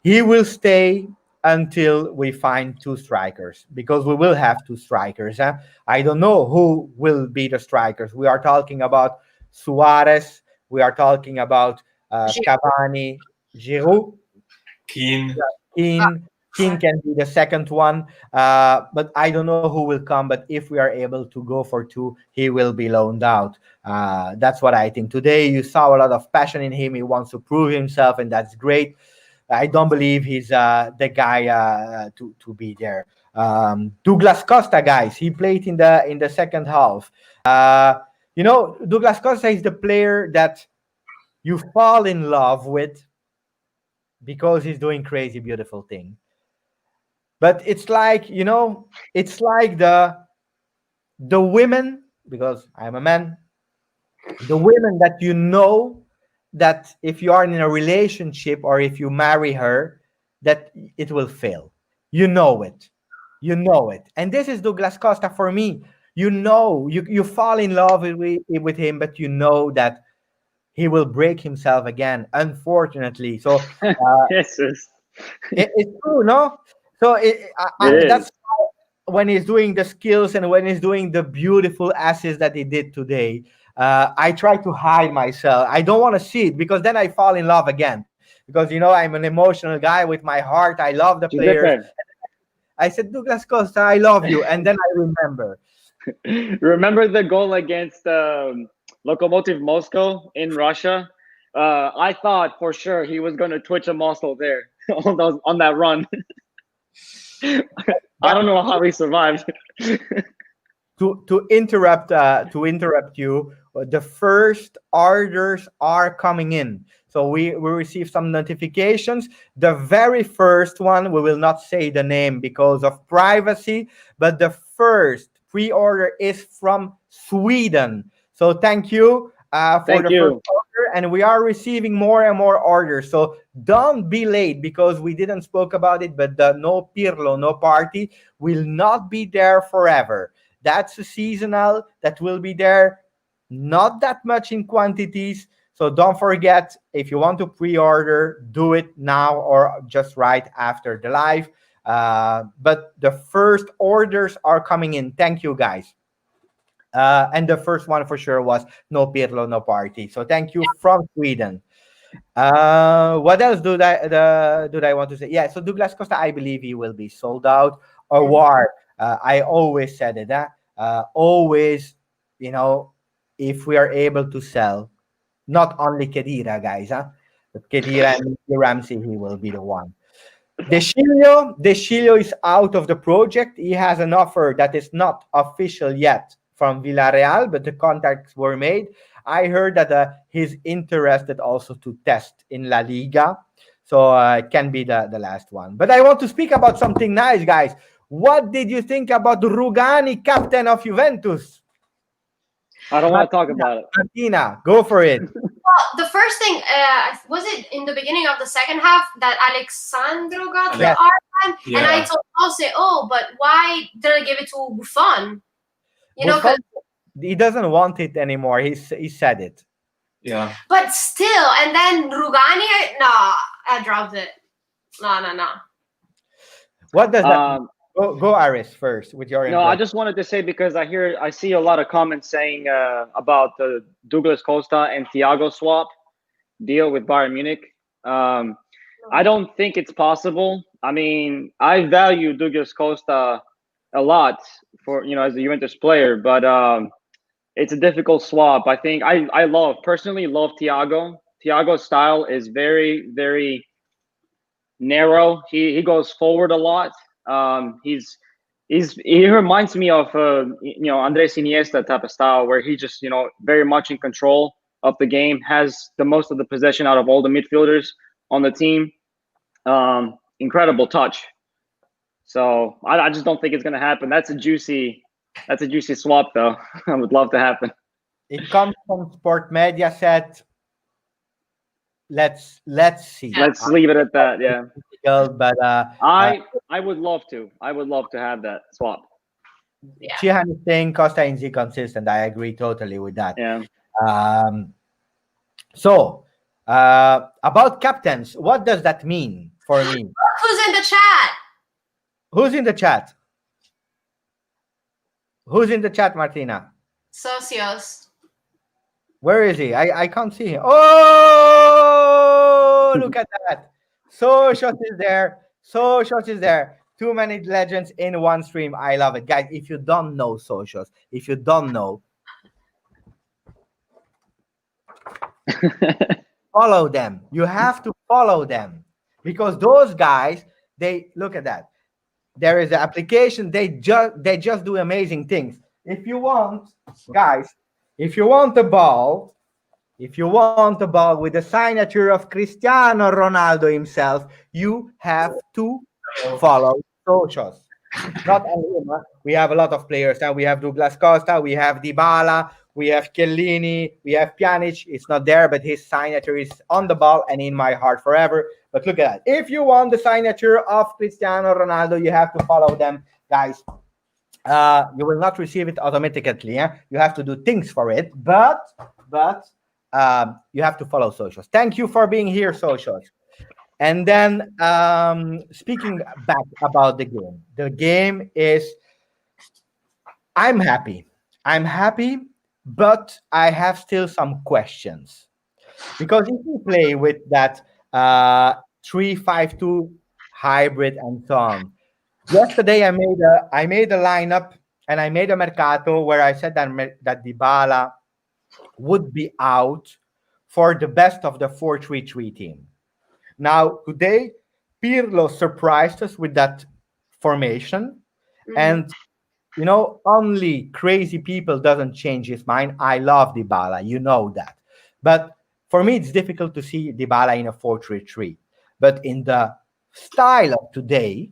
He will stay until we find 2 strikers, because we will have 2 strikers. I don't know who will be the strikers. We are talking about Suarez. We are talking about Cavani, Giroud. Keane Can be the second one, but I don't know who will come. But if we are able to go for 2, he will be loaned out. That's what I think. Today, you saw a lot of passion in him. He wants to prove himself, and that's great. I don't believe he's the guy to be there. Douglas Costa, guys, he played in the second half. Douglas Costa is the player that you fall in love with because he's doing crazy, beautiful thing. But it's like, it's like the women, because I'm a man, the women that that if you are in a relationship or if you marry her, that it will fail. You know it. You know it. And this is Douglas Costa for me. You fall in love with him, but you know that he will break himself again, unfortunately. So Yes, yes, it's true, no? So it that's is. when he's doing the skills and when he's doing the beautiful assist that he did today. I try to hide myself. I don't want to see it because then I fall in love again. Because I'm an emotional guy with my heart. I love the players. Giuseppe, I said, Douglas Costa, I love you, and then I remember. remember the goal against Lokomotiv Moscow in Russia? I thought for sure he was going to twitch a muscle there on that run. I don't know how he survived. To interrupt you, the first orders are coming in. So we receive some notifications. The very first one, we will not say the name because of privacy, but the first pre-order is from Sweden. So thank you for Thank the first you. order, and we are receiving more and more orders. So don't be late because we didn't spoke about it, but the no Pirlo, no party will not be there forever. That's a seasonal that will be there, not that much in quantities. So don't forget, if you want to pre-order, do it now or just right after the live. But the first orders are coming in. Thank you, guys. And the first one for sure was no Pirlo, no party. So thank you from Sweden. What else do I want to say? Yeah, so Douglas Costa, I believe he will be sold out. Or war. I always said it. Always, if we are able to sell, not only Kedira, guys, but Kedira and Ramsey, he will be the one. De Chilio is out of the project. He has an offer that is not official yet from Villarreal, but the contacts were made. I heard that he's interested also to test in La Liga. So it can be the last one. But I want to speak about something nice, guys. What did you think about Rugani, captain of Juventus? I don't want to talk about it. Martina, go for it. Well, the first thing was it in the beginning of the second half that Alexandro got the Yes. armband, Yeah. and I told Jose, "Oh, but why did I give it to Buffon?" Buffon, he doesn't want it anymore. He said it. Yeah. But still, and then Rugani, I dropped it. No. What does that mean? Um, Go Aris first with your no, I impression. just wanted to say because I see a lot of comments saying about the Douglas Costa and Thiago swap deal with Bayern Munich. I don't think it's possible. I mean, I value Douglas Costa a lot for as a Juventus player, but it's a difficult swap. I think I personally love Thiago. Thiago's style is very very narrow. He goes forward a lot. He reminds me of Andres Iniesta type of style where he just very much in control of the game, has the most of the possession out of all the midfielders on the team. Incredible touch. So I just don't think it's gonna happen. That's a juicy swap though. I would love to happen. It comes from Sport Media set. Let's see. Let's leave it at that. Yeah. But I would love to. I would love to have that swap. Yeah. Chihan is saying Costa is inconsistent. I agree totally with that. Yeah. So about captains, what does that mean for me? Who's in the chat? Who's in the chat? Who's in the chat, Martina? Socios. Where is he? I can't see him. Oh, look at that. Socios is there. Socios is there. Too many legends in one stream. I love it. Guys, if you don't know Socios, if you don't know, follow them. You have to follow them because those guys, they look at that. There is an application. They just do amazing things. If you want, guys, if you want the ball, if you want a ball with the signature of Cristiano Ronaldo himself, you have to follow socials. Not only him, we have a lot of players now. We have Douglas Costa, we have Dybala, we have Chiellini, we have Pjanic. It's not there, but his signature is on the ball and in my heart forever. But look at that. If you want the signature of Cristiano Ronaldo, you have to follow them, guys. You will not receive it automatically. You have to do things for it, but you have to follow socials. Thank you for being here, socials. And then speaking back about the game is, I'm happy. I'm happy, but I have still some questions. Because if you play with that 3-5-2 hybrid and so on, yesterday I made a lineup and I made a Mercato where I said that Dybala would be out for the best of the 4-3-3 team. Now, today, Pirlo surprised us with that formation. And, only crazy people doesn't change his mind. I love Dybala. You know that. But for me, it's difficult to see Dybala in a 4-3-3. But in the style of today,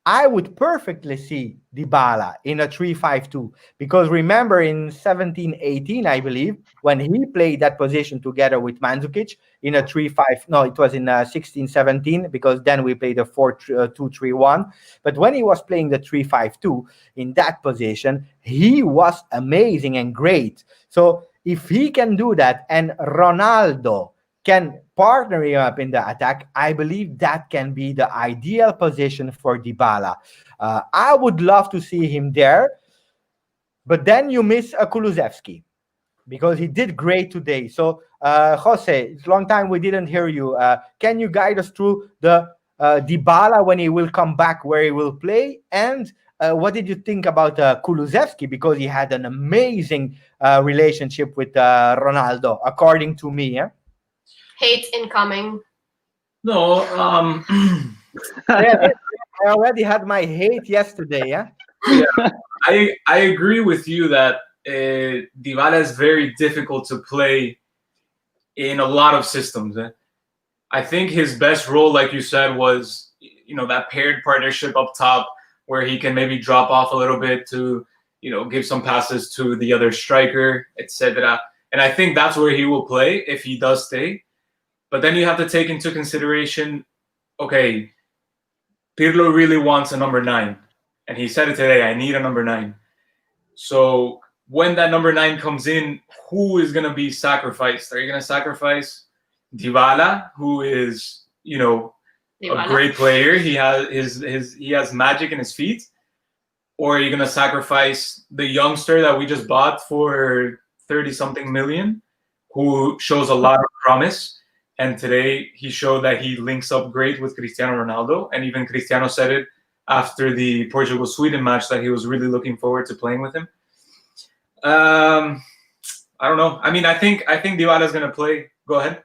I would perfectly see Dybala in a 3-5-2, because remember in 17-18, I believe, when he played that position together with Mandzukic in a 3-5, no, it was in 16-17, because then we played a 4-2-3-1. But when he was playing the 3-5-2 in that position, he was amazing and great. So if he can do that and Ronaldo can partner him up in the attack, I believe that can be the ideal position for Dybala. I would love to see him there, but then you miss a Kulusevski because he did great today. So, Jose, it's a long time we didn't hear you. Can you guide us through the Dybala when he will come back, where he will play, and what did you think about Kulusevski, because he had an amazing relationship with Ronaldo, according to me. Yeah? Hate incoming. No, Yeah, I already had my hate yesterday. Yeah. I agree with you that Dybala is very difficult to play in a lot of systems. I think his best role, like you said, was that paired partnership up top, where he can maybe drop off a little bit to give some passes to the other striker, etc. And I think that's where he will play if he does stay. But then you have to take into consideration, okay, Pirlo really wants a number 9. And he said it today, I need a number 9. So when that number 9 comes in, who is going to be sacrificed? Are you going to sacrifice Dybala, who is, a great player? He has he has magic in his feet. Or are you going to sacrifice the youngster that we just bought for 30-something million, who shows a lot of promise? And today he showed that he links up great with Cristiano Ronaldo. And even Cristiano said it after the Portugal-Sweden match that he was really looking forward to playing with him. I don't know. I mean, I think Dybala is going to play. Go ahead.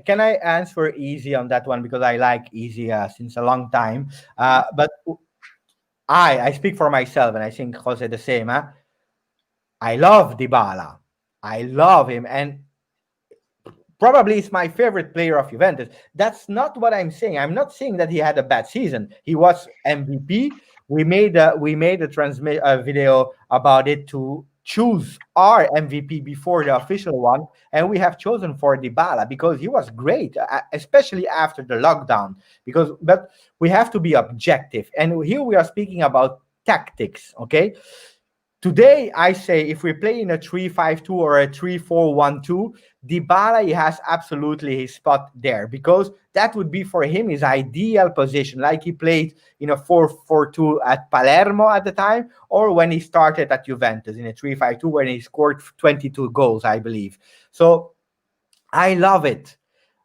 Can I answer easy on that one, because I like easy since a long time. But I speak for myself, and I think Jose the same. I love Dybala. I love him, and probably is my favorite player of Juventus. That's not what I'm saying. I'm not saying that he had a bad season. He was MVP. We made a video about it to choose our MVP before the official one, and we have chosen for Dybala because he was great, especially after the lockdown. But we have to be objective, and here we are speaking about tactics. Okay. Today, I say if we play in a 3-5-2 or a 3-4-1-2, Dybala, he has absolutely his spot there, because that would be for him his ideal position, like he played in a 4-4-2 at Palermo at the time, or when he started at Juventus in a 3-5-2 when he scored 22 goals, I believe. So I love it.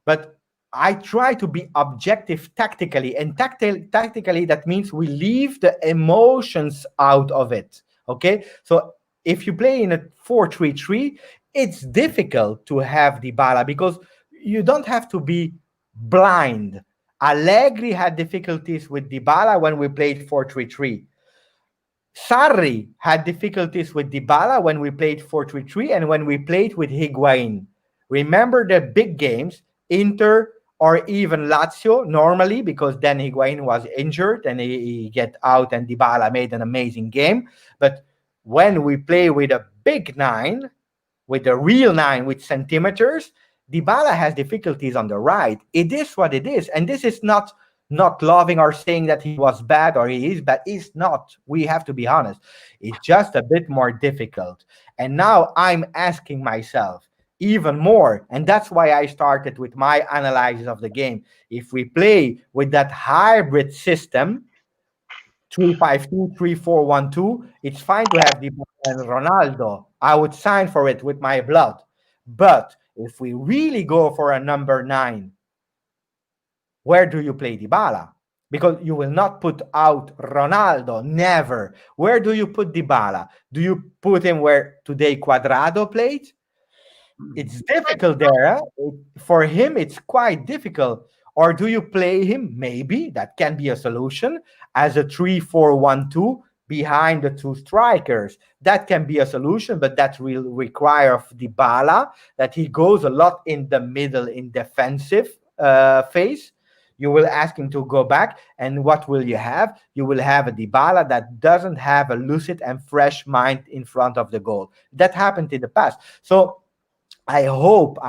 But I try to be objective tactically, and tactically that means we leave the emotions out of it. Okay, so if you play in a 4-3-3, it's difficult to have Dybala because you don't have to be blind Allegri had difficulties with Dybala when we played 4-3-3. Sarri had difficulties with Dybala when we played 4-3-3 and when we played with Higuain. Remember the big games, Inter or even Lazio, normally, because then Higuain was injured and he get out and Dybala made an amazing game. But when we play with a big nine, with a real nine with centimeters, Dybala has difficulties on the right. It is what it is. And this is not loving or saying that he was bad or he is bad. It's not. We have to be honest. It's just a bit more difficult. And now I'm asking myself even more. And that's why I started with my analysis of the game. If we play with that hybrid system, 3-5-2, 3-4-1-2, it's fine to have Dybala and Ronaldo. I would sign for it with my blood. But if we really go for a number 9, where do you play Dybala? Because you will not put out Ronaldo, never. Where do you put Dybala? Do you put him where today Cuadrado played? It's difficult there. Huh? For him, it's quite difficult. Or do you play him? Maybe that can be a solution as a 3-4-1-2 behind the two strikers. That can be a solution, but that will require of Dybala that he goes a lot in the middle in defensive phase. You will ask him to go back, and what will you have? You will have a Dybala that doesn't have a lucid and fresh mind in front of the goal. That happened in the past. So I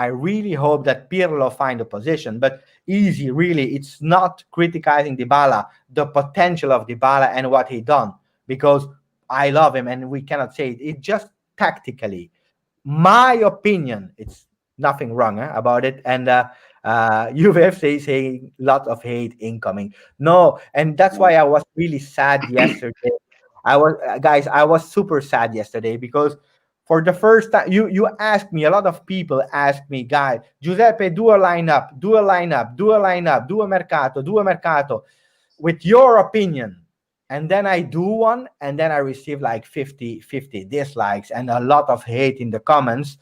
really hope that Pirlo find a position, but easy, really. It's not criticizing Dybala, the potential of Dybala and what he done, because I love him and we cannot say it. It's just tactically. My opinion, it's nothing wrong about it. And Juve saying a lot of hate incoming. No, and that's why I was really sad yesterday. I was super sad yesterday because for the first time, you asked me, a lot of people asked me, guy, Giuseppe, do a lineup, do a lineup, do a lineup, do a mercato, with your opinion. And then I do one, and then I receive like 50 dislikes and a lot of hate in the comments.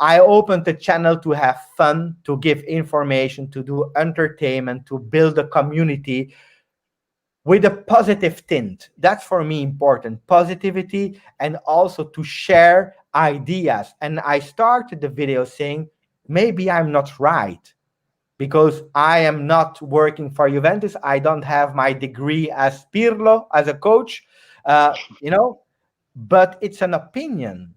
I opened the channel to have fun, to give information, to do entertainment, to build a community with a positive tint. That's for me important, positivity, and also to share ideas. And I started the video saying, maybe I'm not right because I am not working for Juventus. I don't have my degree as Pirlo, as a coach, but it's an opinion.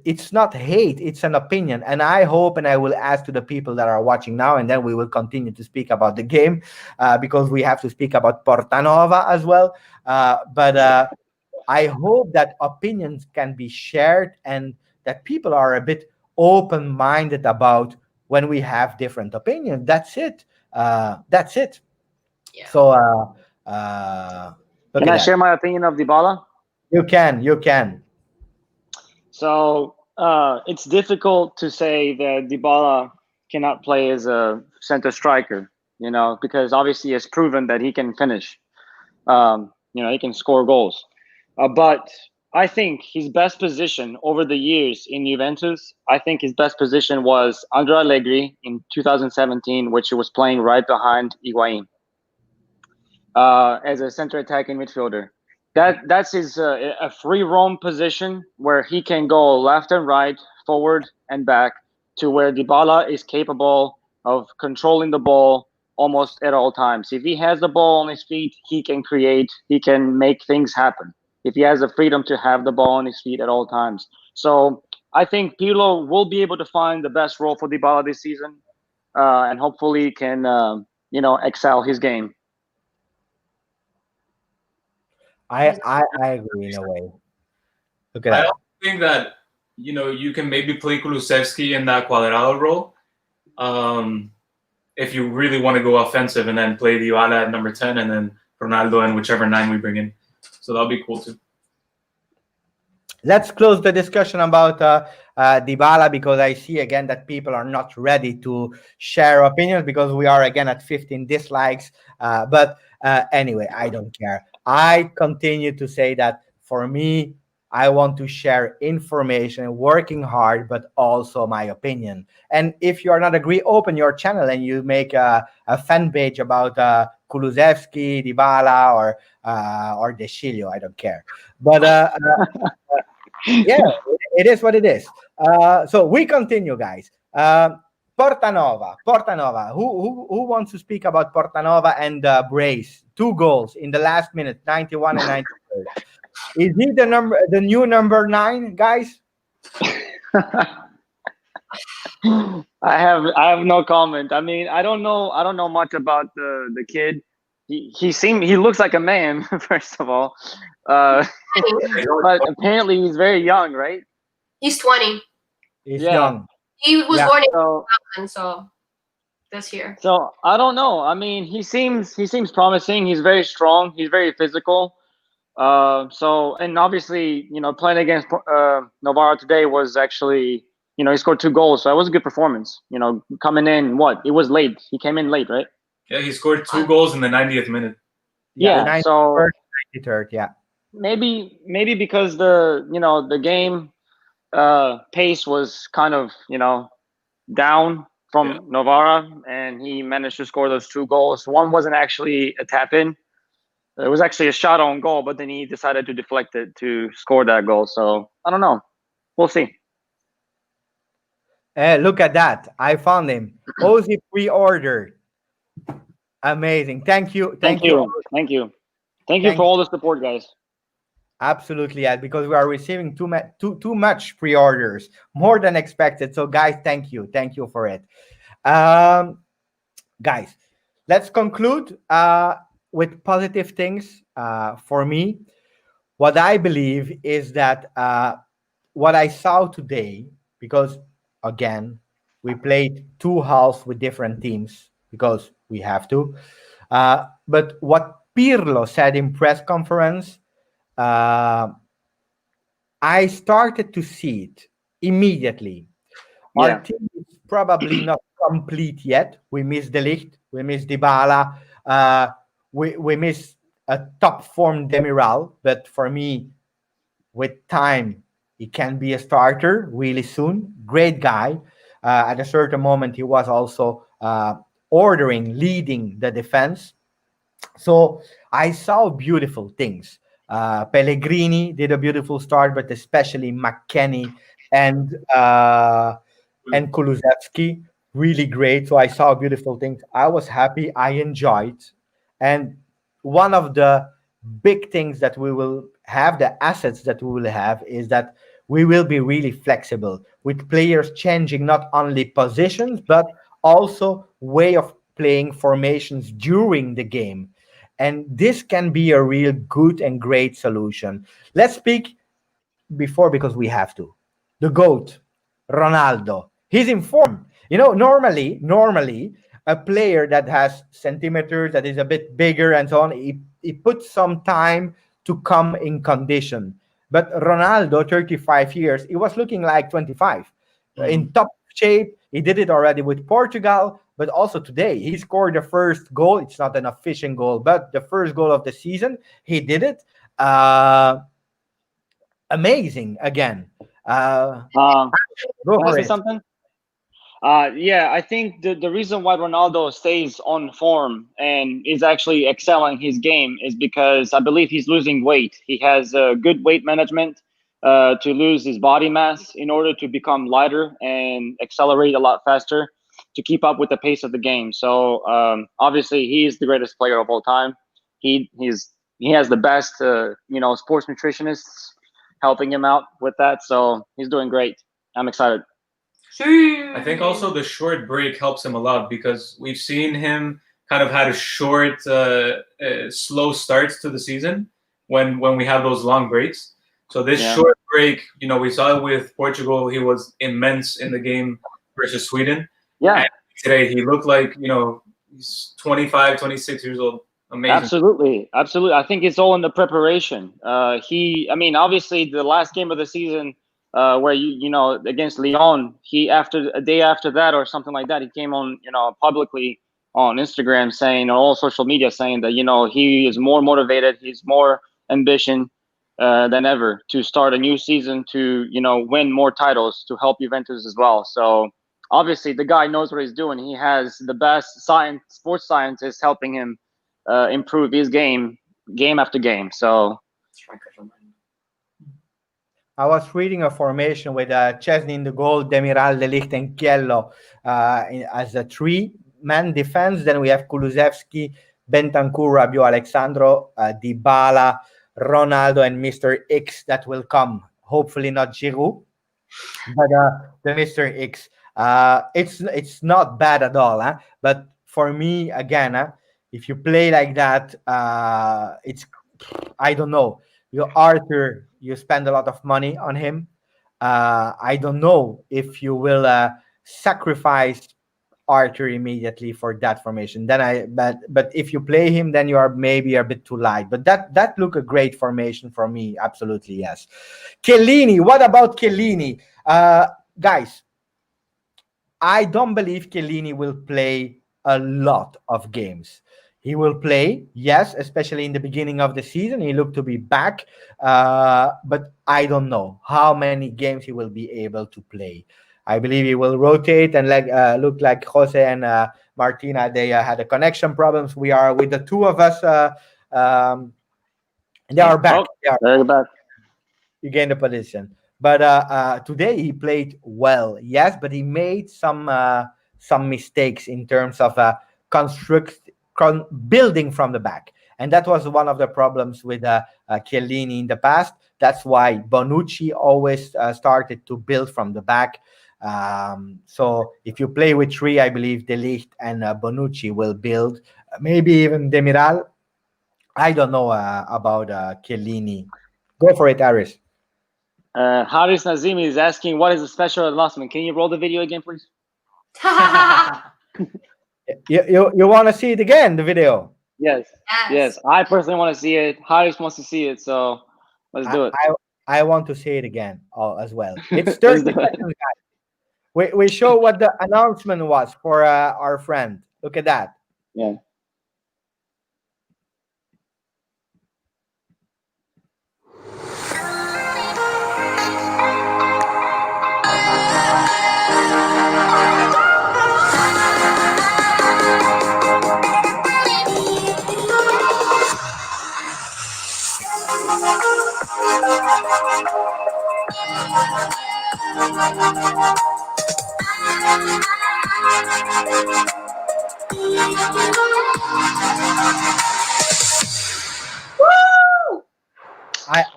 It's not hate, it's an opinion. And I hope, and I will ask to the people that are watching now, and then we will continue to speak about the game because we have to speak about Portanova as well. But I hope that opinions can be shared and that people are a bit open-minded about when we have different opinions. That's it. That's it. Yeah. So can I share my opinion of Dybala? You can. So it's difficult to say that Dybala cannot play as a center striker, because obviously it's proven that he can finish. He can score goals. But I think his best position over the years in Juventus, I think his best position was under Allegri in 2017, which he was playing right behind Higuain as a center attacking midfielder. That's his a free roam position where he can go left and right, forward and back, to where Dybala is capable of controlling the ball almost at all times. If he has the ball on his feet, he can create, he can make things happen. If he has the freedom to have the ball on his feet at all times. So I think Pirlo will be able to find the best role for Dybala this season, and hopefully can excel his game. I agree in a way. Look at I that. also think that you can maybe play Kulusevski in that Cuadrado role, if you really want to go offensive, and then play Dybala at number 10, and then Ronaldo and whichever 9 we bring in. So that'll be cool too. Let's close the discussion about Dybala, because I see again that people are not ready to share opinions because we are again at 15 dislikes. But anyway, I don't care. I continue to say that for me, I want to share information, working hard, but also my opinion. And if you are not agree, open your channel and you make a fan page about Kulusevski, Dybala, or De Sciglio. I don't care. But yeah, it is what it is. So we continue, guys. Portanova. Who wants to speak about Portanova and Brace? 2 goals in the last minute, 91 and 93. Is he the new number 9, guys? I have no comment. I mean, I don't know much about the kid. He looks like a man, first of all. But apparently he's very young, right? He's 20. He's Yeah. young. He was Yeah. born in So 2000, so this year. so I don't know. I mean, he seems promising. He's very strong. He's very physical. So and obviously, playing against Novara today was actually, he scored 2 goals, so it was a good performance. Coming in, it was late. He came in late, right? Yeah, he scored 2 goals in the 90th minute. Yeah. The So 93rd, yeah. maybe because the game pace was kind of down from Novara, and he managed to score those 2 goals. One wasn't actually a tap in. It was actually a shot on goal, but then he decided to deflect it to score that goal. So I don't know. We'll see. Look at that. I found him. Ozzy pre-ordered. Amazing. Thank you. Thank you. Thank you for all the support, guys. Absolutely, yeah, because we are receiving too much pre-orders, more than expected. So, guys, thank you for it. Guys, let's conclude with positive things. For me, what I believe is that what I saw today, because again, we played 2 halves with different teams because we have to. But what Pirlo said in press conference, I started to see it immediately. Yeah. Our team is probably not complete yet. We miss De Ligt, we miss Dybala, we miss a top form Demiral. But for me, with time, he can be a starter really soon. Great guy. At a certain moment, he was also leading the defense. So I saw beautiful things. Pellegrini did a beautiful start, but especially McKennie and Kulusevski, really great. So I saw beautiful things. I was happy. I enjoyed. And one of the big things that we will have, the assets that we will have, is that we will be really flexible with players changing not only positions, but also way of playing formations during the game. And this can be a real good and great solution. Let's speak before, because we have to. The GOAT, Ronaldo. He's in form. Normally, a player that has centimeters, that is a bit bigger and so on, he puts some time to come in condition. But Ronaldo, 35 years, he was looking like 25. In top shape. He did it already with Portugal, but also today. He scored the first goal. It's not an efficient goal, but the first goal of the season. He did it. Amazing again. Go Can I for say it. something? Yeah, I think the reason why Ronaldo stays on form and is actually excelling his game is because I believe he's losing weight. He has good weight management to lose his body mass in order to become lighter and accelerate a lot faster to keep up with the pace of the game. So obviously, he is the greatest player of all time. He has the best sports nutritionists helping him out with that. So he's doing great. I'm excited. I think also the short break helps him a lot because we've seen him kind of had a short, slow starts to the season when we have those long breaks. So this short break, we saw it with Portugal. He was immense in the game versus Sweden. Yeah. And today he looked like, he's 25, 26 years old. Amazing. Absolutely. I think it's all in the preparation. Obviously the last game of the season, where against Lyon, a day after that or something like that, he came on publicly on Instagram saying, on all social media saying that he is more motivated, he's more ambition, than ever to start a new season, to win more titles, to help Juventus as well. So obviously the guy knows what he's doing. He has the best sports scientists helping him improve his game after game. So I was reading a formation with Chesney in the goal, Demiral, De Ligt, and Chiello as a three-man defense. Then we have Kulusevski, Bentancur, Rabiot, Alexandro, Dybala, Ronaldo, and Mr. X that will come. Hopefully not Giroud, but the Mr. X. It's not bad at all. Huh? But for me, again, if you play like that, it's I don't know. Arthur, you spend a lot of money on him. I don't know if you will sacrifice Arthur immediately for that formation. But if you play him, then you are maybe a bit too light. But that look a great formation for me. Absolutely, yes. Chiellini, what about Chiellini? Guys, I don't believe Chiellini will play a lot of games. He will play, yes, especially in the beginning of the season. He looked to be back, but I don't know how many games he will be able to play. I believe he will rotate and look like Jose and Martina. They had a connection problems. We are with the two of us. They are back. They're back. You gained the position. But today he played well, yes, but he made some mistakes in terms of building from the back. And that was one of the problems with Chiellini in the past. That's why Bonucci always started to build from the back. So if you play with three, I believe De Ligt and Bonucci will build. Maybe even Demiral. I don't know about Chiellini. Go for it, Aris. Haris Nazimi is asking, what is the special announcement? Can you roll the video again, please? You want to see it again, the video? Yes. I personally want to see it. Haris wants to see it, so let's do it. I want to see it again as well. It's 30 seconds, guys. We show what the announcement was for our friend. Look at that. Yeah.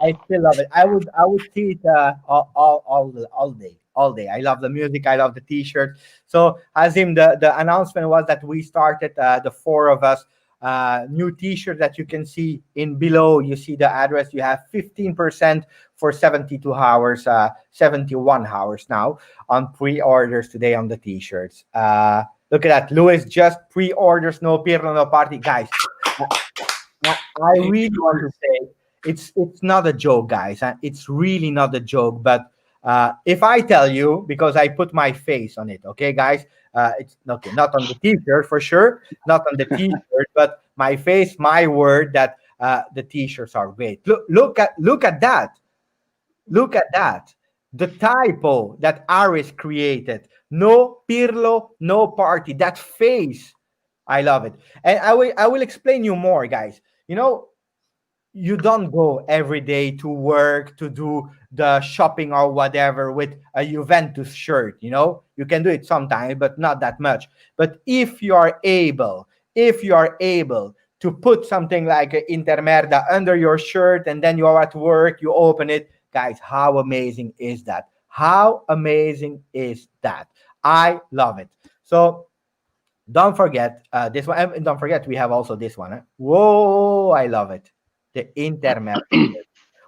I still love it. I would see it all day. I love the music. I love the T-shirt. So Azim, the announcement was that we started the four of us new T-shirt that you can see in below. You see the address. You have 15% for 72 hours, 71 hours now on pre-orders today on the T-shirts. Look at that. Louis just pre-orders. No Pirlo, no party, guys. I really want to say. It's not a joke, guys. It's really not a joke. But if I tell you, because I put my face on it, okay, guys, it's okay, not on the T-shirt for sure, not on the T-shirt, but my face, my word that the T-shirts are great. Look at that. Look at that. The typo that Aris created. No Pirlo, no party. That face, I love it. And I will explain you more, guys. You don't go every day to work to do the shopping or whatever with a Juventus shirt. You can do it sometimes, but not that much. But if you are able to put something like Intermerda under your shirt and then you are at work, you open it, guys, how amazing is that? How amazing is that? I love it. So don't forget this one. And don't forget, we have also this one. Whoa, I love it. The Intermerda.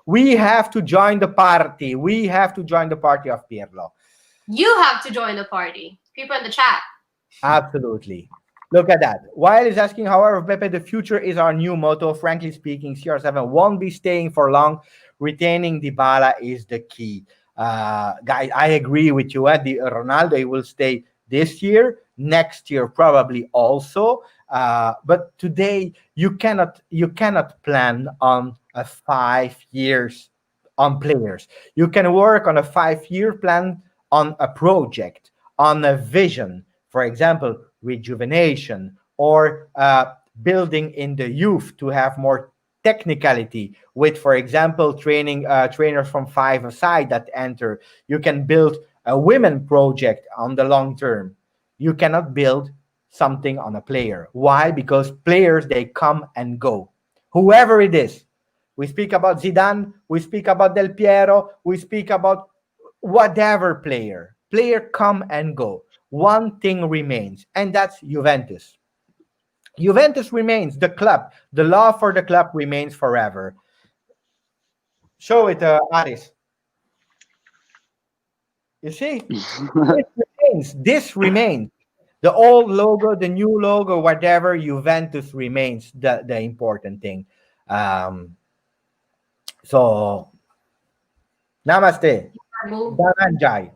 We have to join the party. We have to join the party of Pirlo. You have to join the party. People in the chat. Absolutely. Look at that. While is asking, however, Pepe, the future is our new motto. Frankly speaking, CR7 won't be staying for long. Retaining Dybala is the key. Guys, I agree with you. The Ronaldo will stay this year, next year probably also. But today you cannot plan on a 5 years on players. You can work on a 5 year plan on a project, on a vision, for example, rejuvenation or building in the youth to have more technicality with, for example, training trainers from five aside that enter. You can build a women project on the long term. You cannot build something on a player. Why? Because players, they come and go. Whoever it is. We speak about Zidane, we speak about Del Piero, we speak about whatever player. Player come and go. One thing remains, and that's Juventus. Juventus remains the club. The love for the club remains forever. Show it, Aris. You see, this remains. This remains. The old logo, the new logo, whatever, Juventus remains the important thing. So, namaste. Dananjay.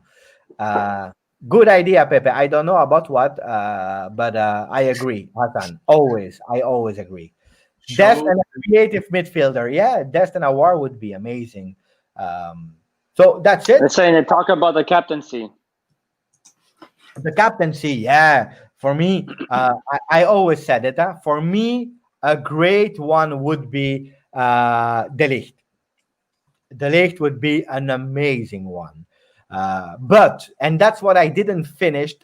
Good idea, Pepe. I don't know about what, but I agree, Hassan. I always agree. Dest and a creative midfielder. Yeah, Dest and a war would be amazing. So that's it. Let's say and talk about the captaincy. The captaincy, yeah. For me, I always said it. For me, a great one would be De Ligt. De Ligt would be an amazing one. And that's what I didn't finish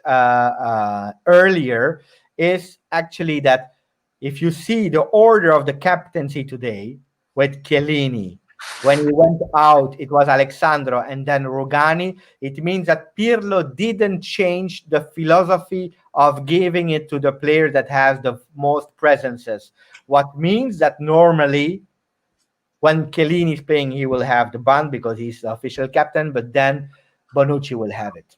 earlier, is actually that if you see the order of the captaincy today with Chiellini, when he went out, it was Alexandro and then Rugani. It means that Pirlo didn't change the philosophy of giving it to the player that has the most presences. What means that normally when Chiellini is playing, he will have the band because he's the official captain, but then Bonucci will have it.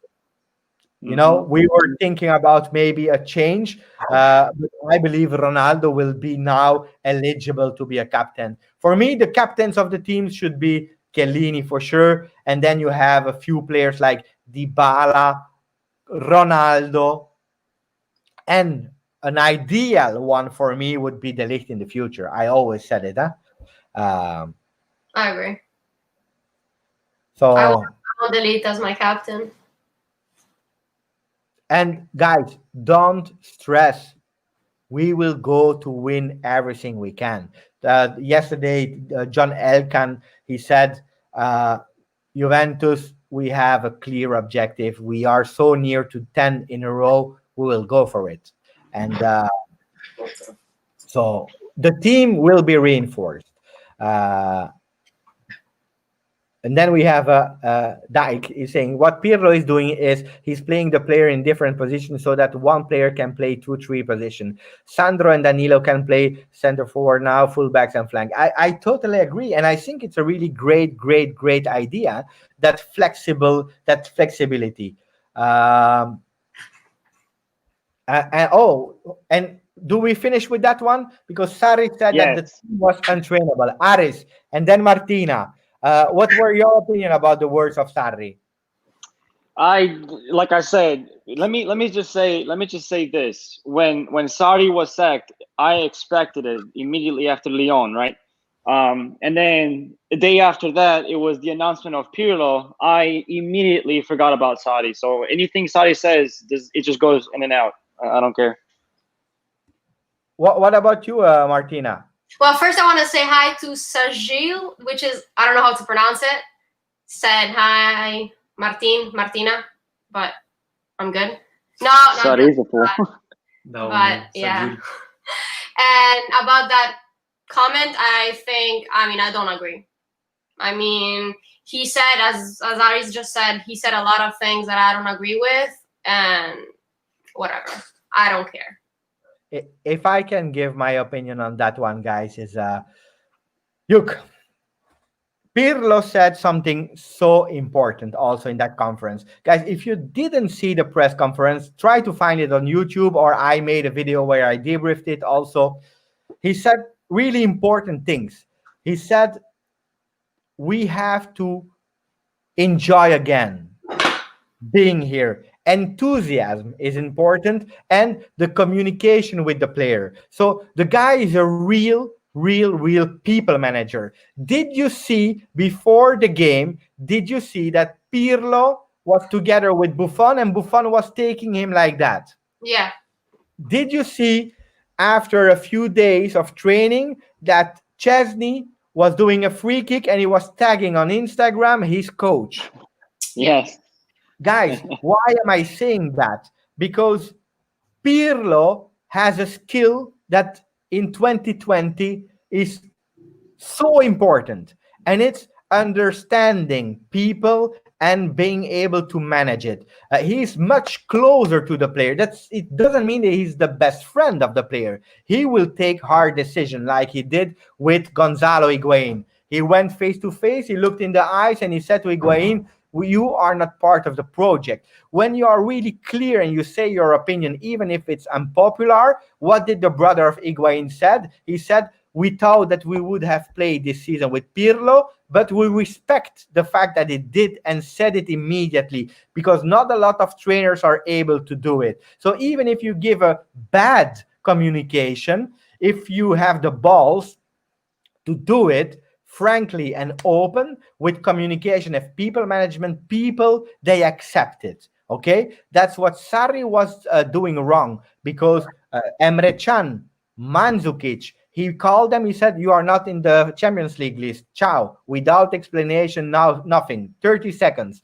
You know, we were thinking about maybe a change, but I believe Ronaldo will be now eligible to be a captain. For me, the captains of the teams should be Chiellini for sure, and then you have a few players like Dybala, Ronaldo, and an ideal one for me would be De Ligt in the future. I always said it. I agree. So I want De Ligt as my captain. And guys, don't stress. We will go to win everything we can. Yesterday, John Elkan, he said, Juventus, we have a clear objective. We are so near to 10 in a row. We will go for it. And so the team will be reinforced. And then we have Dijk is saying what Pirlo is doing is he's playing the player in different positions so that one player can play 2-3 positions. Sandro and Danilo can play center forward now, fullbacks and flank. I totally agree. And I think it's a really great idea, that flexibility. And do we finish with that one? Because Sarri said that the team was untrainable. Aris and then Martina. What were your opinion about the words of Sarri? Like I said, let me just say this. When Sarri was sacked, I expected it immediately after Lyon, right? And then the day after that, it was the announcement of Pirlo. I immediately forgot about Sarri. So anything Sarri says, it just goes in and out. I don't care. What about you, Martina? Well, first I want to say hi to Sajil, which is, I don't know how to pronounce it. Said hi, Martina, but I'm good. No, Sorry, is a fool. No, but yeah. And about that comment, I don't agree. I mean, he said, as Aris just said, he said a lot of things that I don't agree with, and whatever. I don't care. If I can give my opinion on that one, guys, is look, Pirlo said something so important also in that conference. Guys, if you didn't see the press conference, try to find it on YouTube, or I made a video where I debriefed it also. He said really important things. He said we have to enjoy again being here. Enthusiasm is important, and the communication with the player. So the guy is a real real people manager. Did you see before the game? Did you see that Pirlo was together with Buffon and Buffon was taking him like that? Yeah. Did you see after a few days of training that Chesney was doing a free kick and he was tagging on Instagram his coach? Yes. Guys, why am I saying that? Because Pirlo has a skill that in 2020 is so important, and it's understanding people and being able to manage it. He's much closer to the player. That's it doesn't mean that he's the best friend of the player. He will take hard decisions like he did with Gonzalo Higuain. He went face to face, he looked in the eyes, and he said to Higuain, you are not part of the project. When you are really clear and you say your opinion, even if it's unpopular, what did the brother of Higuain said? He said, we thought that we would have played this season with Pirlo, but we respect the fact that it did and said it immediately, because not a lot of trainers are able to do it. So even if you give a bad communication, if you have the balls to do it frankly and open with communication of people management, people, they accept it. Okay, that's what Sarri was doing wrong, because Emre Can, Mandzukic, he called them, he said, you are not in the Champions League list. Ciao, without explanation, now nothing, 30 seconds.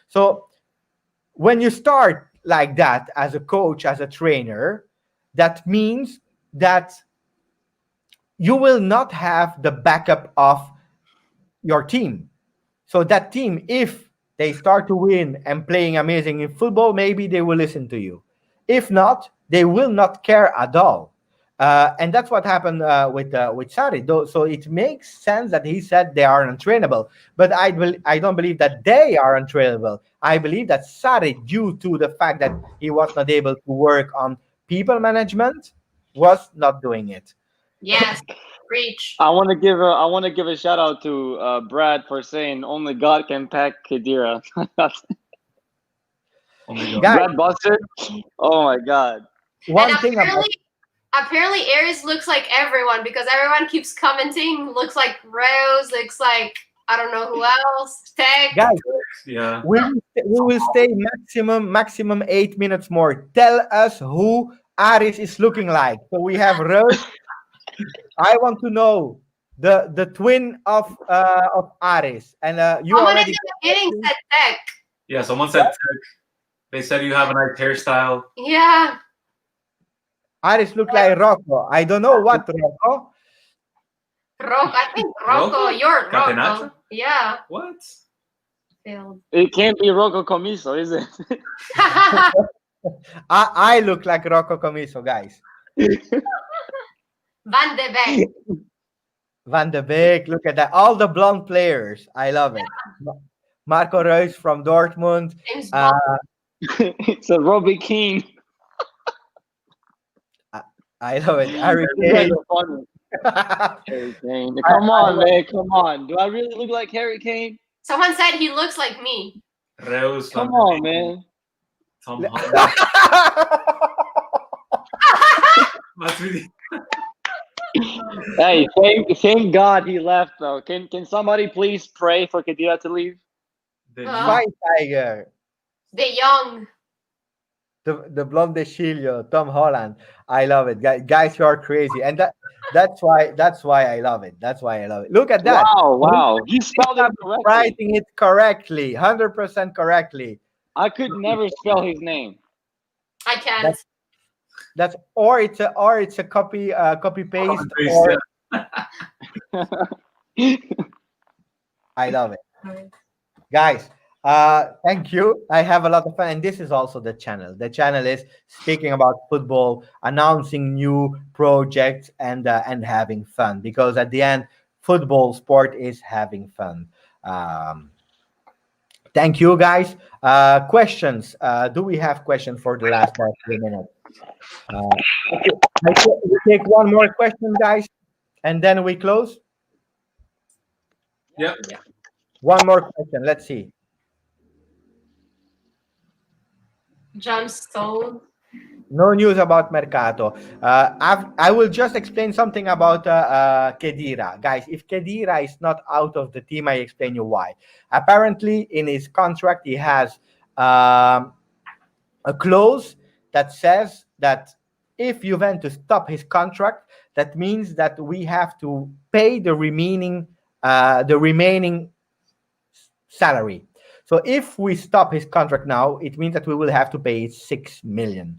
So when you start like that as a coach, as a trainer, that means that you will not have the backup of your team. So that team, if they start to win and playing amazing in football, maybe they will listen to you. If not, they will not care at all. And that's what happened with Sarri. So it makes sense that he said they are untrainable. But I don't believe that they are untrainable. I believe that Sarri, due to the fact that he was not able to work on people management, was not doing it. Yes. Preach. I want to give a shout out to Brad for saying only God can pack Khedira. Guys, Brad Buster. Oh my God. one And thing about apparently Aries looks like everyone, because everyone keeps commenting. Looks like Rose. Looks like I don't know who else. Tech. guys, Yeah. we will stay maximum 8 minutes more. Tell us who Aris is looking like. So we have Rose. I want to know the twin of Aris, and you Someone in already. the beginning said Tech. Yeah. Someone said tech. They said you have a nice hairstyle. Yeah. Aris look like Rocco. I don't know what Rocco. Rocco. I think Rocco. Rocco? You're Rocco. Catenaccio? Yeah. What? Failed. It can't be Rocco Comiso, is it? I look like Rocco Comiso, guys. Van de Beek. Van de Beek, look at that. All the blonde players. I love it. Marco Reus from Dortmund. James Bond. It's a Robbie Keane. I love it. Harry You guys Kane. are funny. Harry Kane. Come on, man. Come on. Do I really look like Harry Kane? Someone said he looks like me. Reus. Come on, man. Tom Holland. That's really. Hey, thank God he left though. Can somebody please pray for Khedira to leave? Fight Tiger. De Jong. The blonde Chilio, Tom Holland. I love it. Guys, you are crazy. And that's why I love it. That's why I love it. Look at that. Wow. He spelled it correctly. Writing it correctly, 100% correctly. I could never spell his name. I can't. That's or it's a copy paste. Or, I love it, guys. Thank you. I have a lot of fun, and this is also the channel. The channel is speaking about football, announcing new projects, and having fun. Because at the end, football sport is having fun. Thank you, guys. Questions? Do we have questions for the last part of the minute? We take one more question, guys, and then we close. Yep. One more question. Let's see. John Stone. No news about Mercato. I will just explain something about Khedira. Guys, if Khedira is not out of the team, I explain you why. Apparently, in his contract, he has a clause that says that if Juventus stop his contract, that means that we have to pay the remaining salary. So if we stop his contract now, it means that we will have to pay 6 million.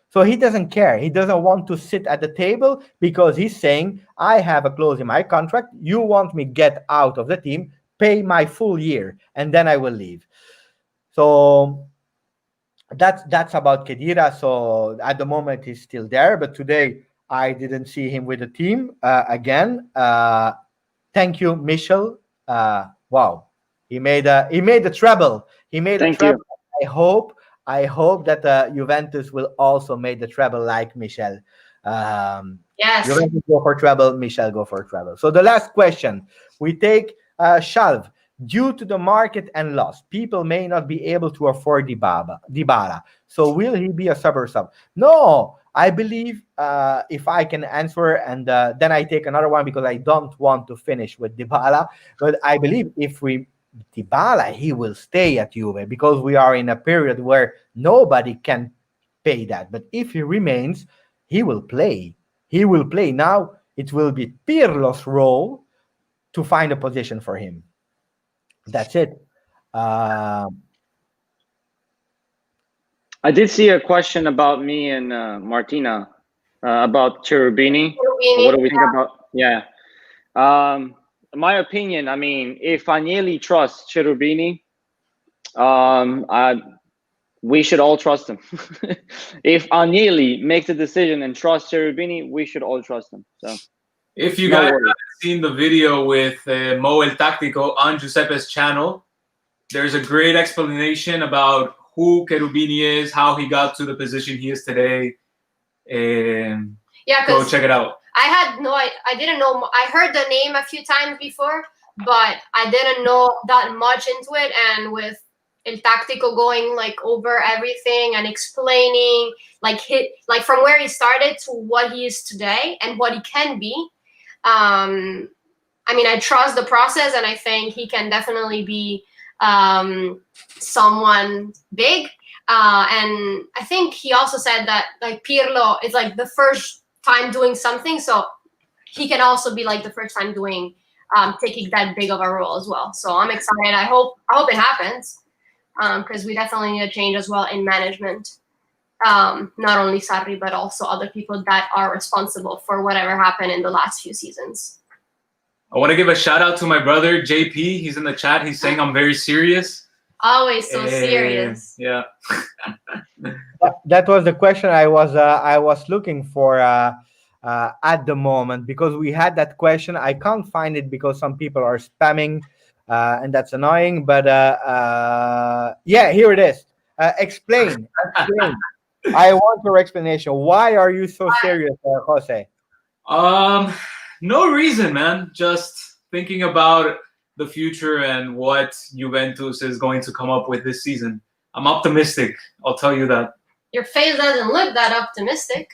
So he doesn't care. He doesn't want to sit at the table because he's saying, I have a clause in my contract. You want me get out of the team, pay my full year, and then I will leave. So that's about Khedira. So at the moment he's still there, but today I didn't see him with the team again. Thank you, Michel. Wow, he made a treble. He made a Thank treble. you. I hope that Juventus will also make the treble like Michel. Yes. Juventus go for treble, Michel go for treble. So the last question we take, Shalv. Due to the market and loss, people may not be able to afford Dybala. So will he be a sub or sub? No, I believe if I can answer, and then I take another one because I don't want to finish with Dybala. But I believe if we Dybala, he will stay at Juve because we are in a period where nobody can pay that. But if he remains, he will play. He will play. Now it will be Pirlo's role to find a position for him. That's it. I did see a question about me and Martina about Cherubini. What do we think about? Yeah. My opinion, I mean, if Agnelli trusts Cherubini, we should all trust him. If Agnelli makes a decision and trusts Cherubini, we should all trust him. So, if you guys haven't seen the video with Mo El Tactico on Giuseppe's channel, there's a great explanation about who Cherubini is, how he got to the position he is today. And yeah, go check it out. I didn't know. I heard the name a few times before, but I didn't know that much into it. And with El Tactico going like over everything and explaining like from where he started to what he is today and what he can be. I mean, I trust the process, and I think he can definitely be someone big. And I think he also said that like Pirlo is like the first time doing something, so he can also be like the first time doing taking that big of a role as well. So I'm excited. I hope it happens because we definitely need a change as well in management. Not only Sarri, but also other people that are responsible for whatever happened in the last few seasons. I want to give a shout out to my brother JP. He's in the chat. He's saying I'm very serious. Always so serious. Yeah. That was the question I was looking for at the moment, because we had that question. I can't find it because some people are spamming, and that's annoying. But yeah, here it is. Explain. I want your explanation. Why are you so serious, Jose? No reason, man. Just thinking about the future and what Juventus is going to come up with this season. I'm optimistic. I'll tell you that. Your face doesn't look that optimistic.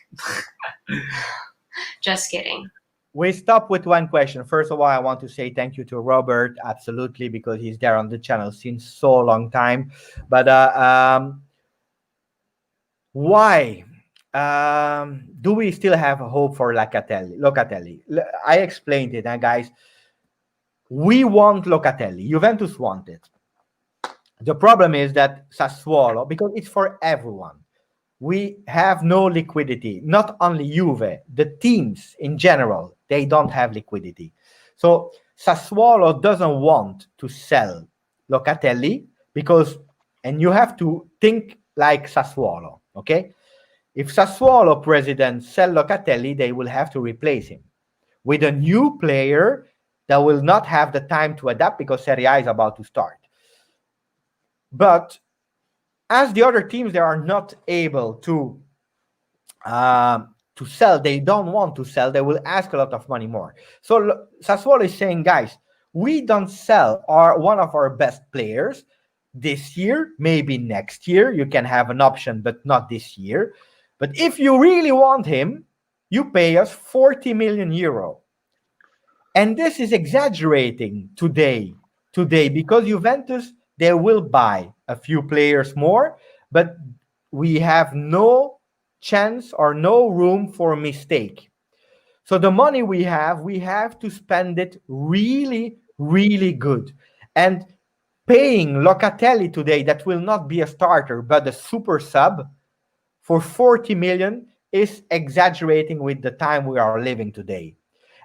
Just kidding. We stop with one question. First of all, I want to say thank you to Robert, absolutely, because he's there on the channel since so long time. But why do we still have hope for Locatelli? I explained it, guys. We want Locatelli. Juventus want it. The problem is that Sassuolo, because it's for everyone, we have no liquidity. Not only Juve, the teams in general, they don't have liquidity. So Sassuolo doesn't want to sell Locatelli because, and you have to think like Sassuolo, okay? If Sassuolo president sell Locatelli, they will have to replace him with a new player that will not have the time to adapt because Serie A is about to start. But as the other teams, they are not able to sell. They don't want to sell. They will ask a lot of money more. So Sassuolo is saying, guys, we don't sell one of our best players this year. Maybe next year you can have an option, but not this year. But if you really want him, you pay us 40 million euro. And this is exaggerating today because Juventus, they will buy a few players more, but we have no chance or no room for mistake. So the money we have to spend it really, really good. And paying Locatelli today, that will not be a starter, but a super sub for 40 million is exaggerating with the time we are living today.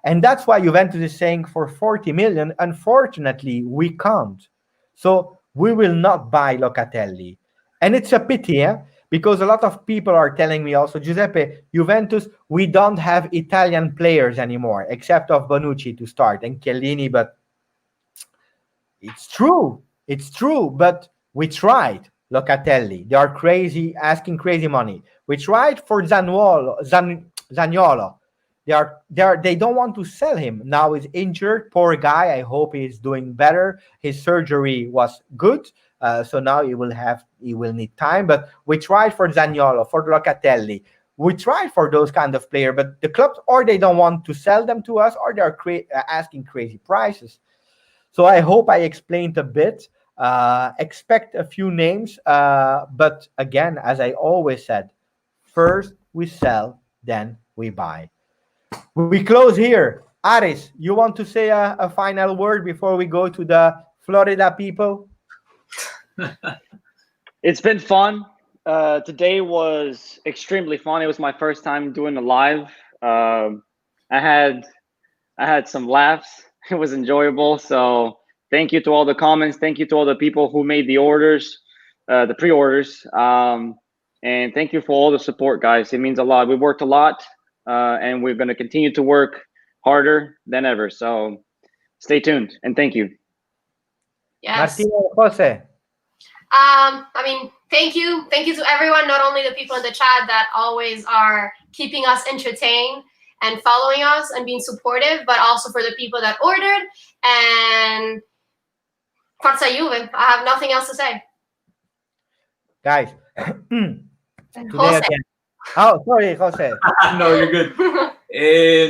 And that's why Juventus is saying for 40 million, unfortunately, we can't. So we will not buy Locatelli. And it's a pity, because a lot of people are telling me also, Giuseppe, Juventus, we don't have Italian players anymore, except of Bonucci to start and Chiellini, but it's true. It's true, but we tried Locatelli. They are crazy, asking crazy money. We tried for Zaniolo. They don't want to sell him. Now he's injured. Poor guy. I hope he's doing better. His surgery was good. So now he will need time. But we tried for Zaniolo, for Locatelli. We tried for those kind of players, but the clubs, or they don't want to sell them to us, or they are asking crazy prices. So I hope I explained a bit. Expect a few names. But again, as I always said, first we sell, then we buy. We close here. Aris, you want to say a final word before we go to the Florida people? It's been fun. Today was extremely fun. It was my first time doing a live. I had some laughs. It was enjoyable. So thank you to all the comments. Thank you to all the people who made the orders, the pre-orders. And thank you for all the support, guys. It means a lot. We worked a lot, and we're going to continue to work harder than ever. So stay tuned and thank you. Yes. Martina, Jose. I mean, thank you to everyone, not only the people in the chat that always are keeping us entertained and following us and being supportive, but also for the people that ordered. And Forza Juve. I have nothing else to say. Guys, Jose. again. Oh, sorry, Jose. No, you're good.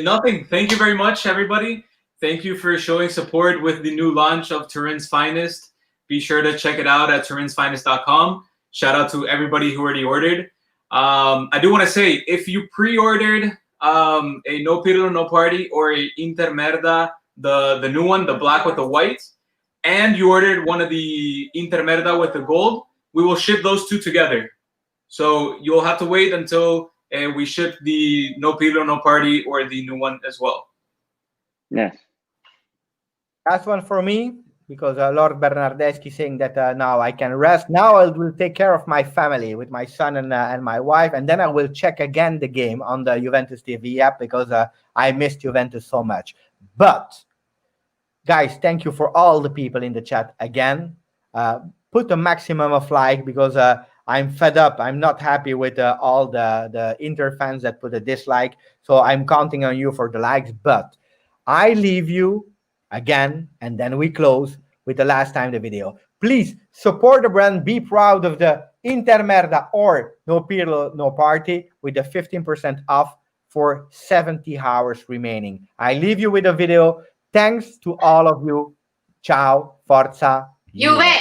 Nothing. Thank you very much, everybody. Thank you for showing support with the new launch of Turin's Finest. Be sure to check it out at turinsfinest.com. Shout out to everybody who already ordered. I do want to say, if you pre-ordered a No Pirlo, No Party or a Inter Merda, the new one, the black with the white, and you ordered one of the Inter Merda with the gold, we will ship those two together. So you'll have to wait until we ship the No Pirlo, No Party or the new one as well. Yes. Last one for me, because Lord Bernardeschi saying that now I can rest. Now I will take care of my family with my son and my wife, and then I will check again the game on the Juventus TV app because I missed Juventus so much. But guys, thank you for all the people in the chat again. Put a maximum of like because I'm fed up. I'm not happy with all the Inter fans that put a dislike. So I'm counting on you for the likes. But I leave you again, and then we close with the last time the video. Please support the brand. Be proud of the Inter Merda or No Pirlo, No Party with the 15% off for 70 hours remaining. I leave you with a video. Thanks to all of you. Ciao. Forza Juve.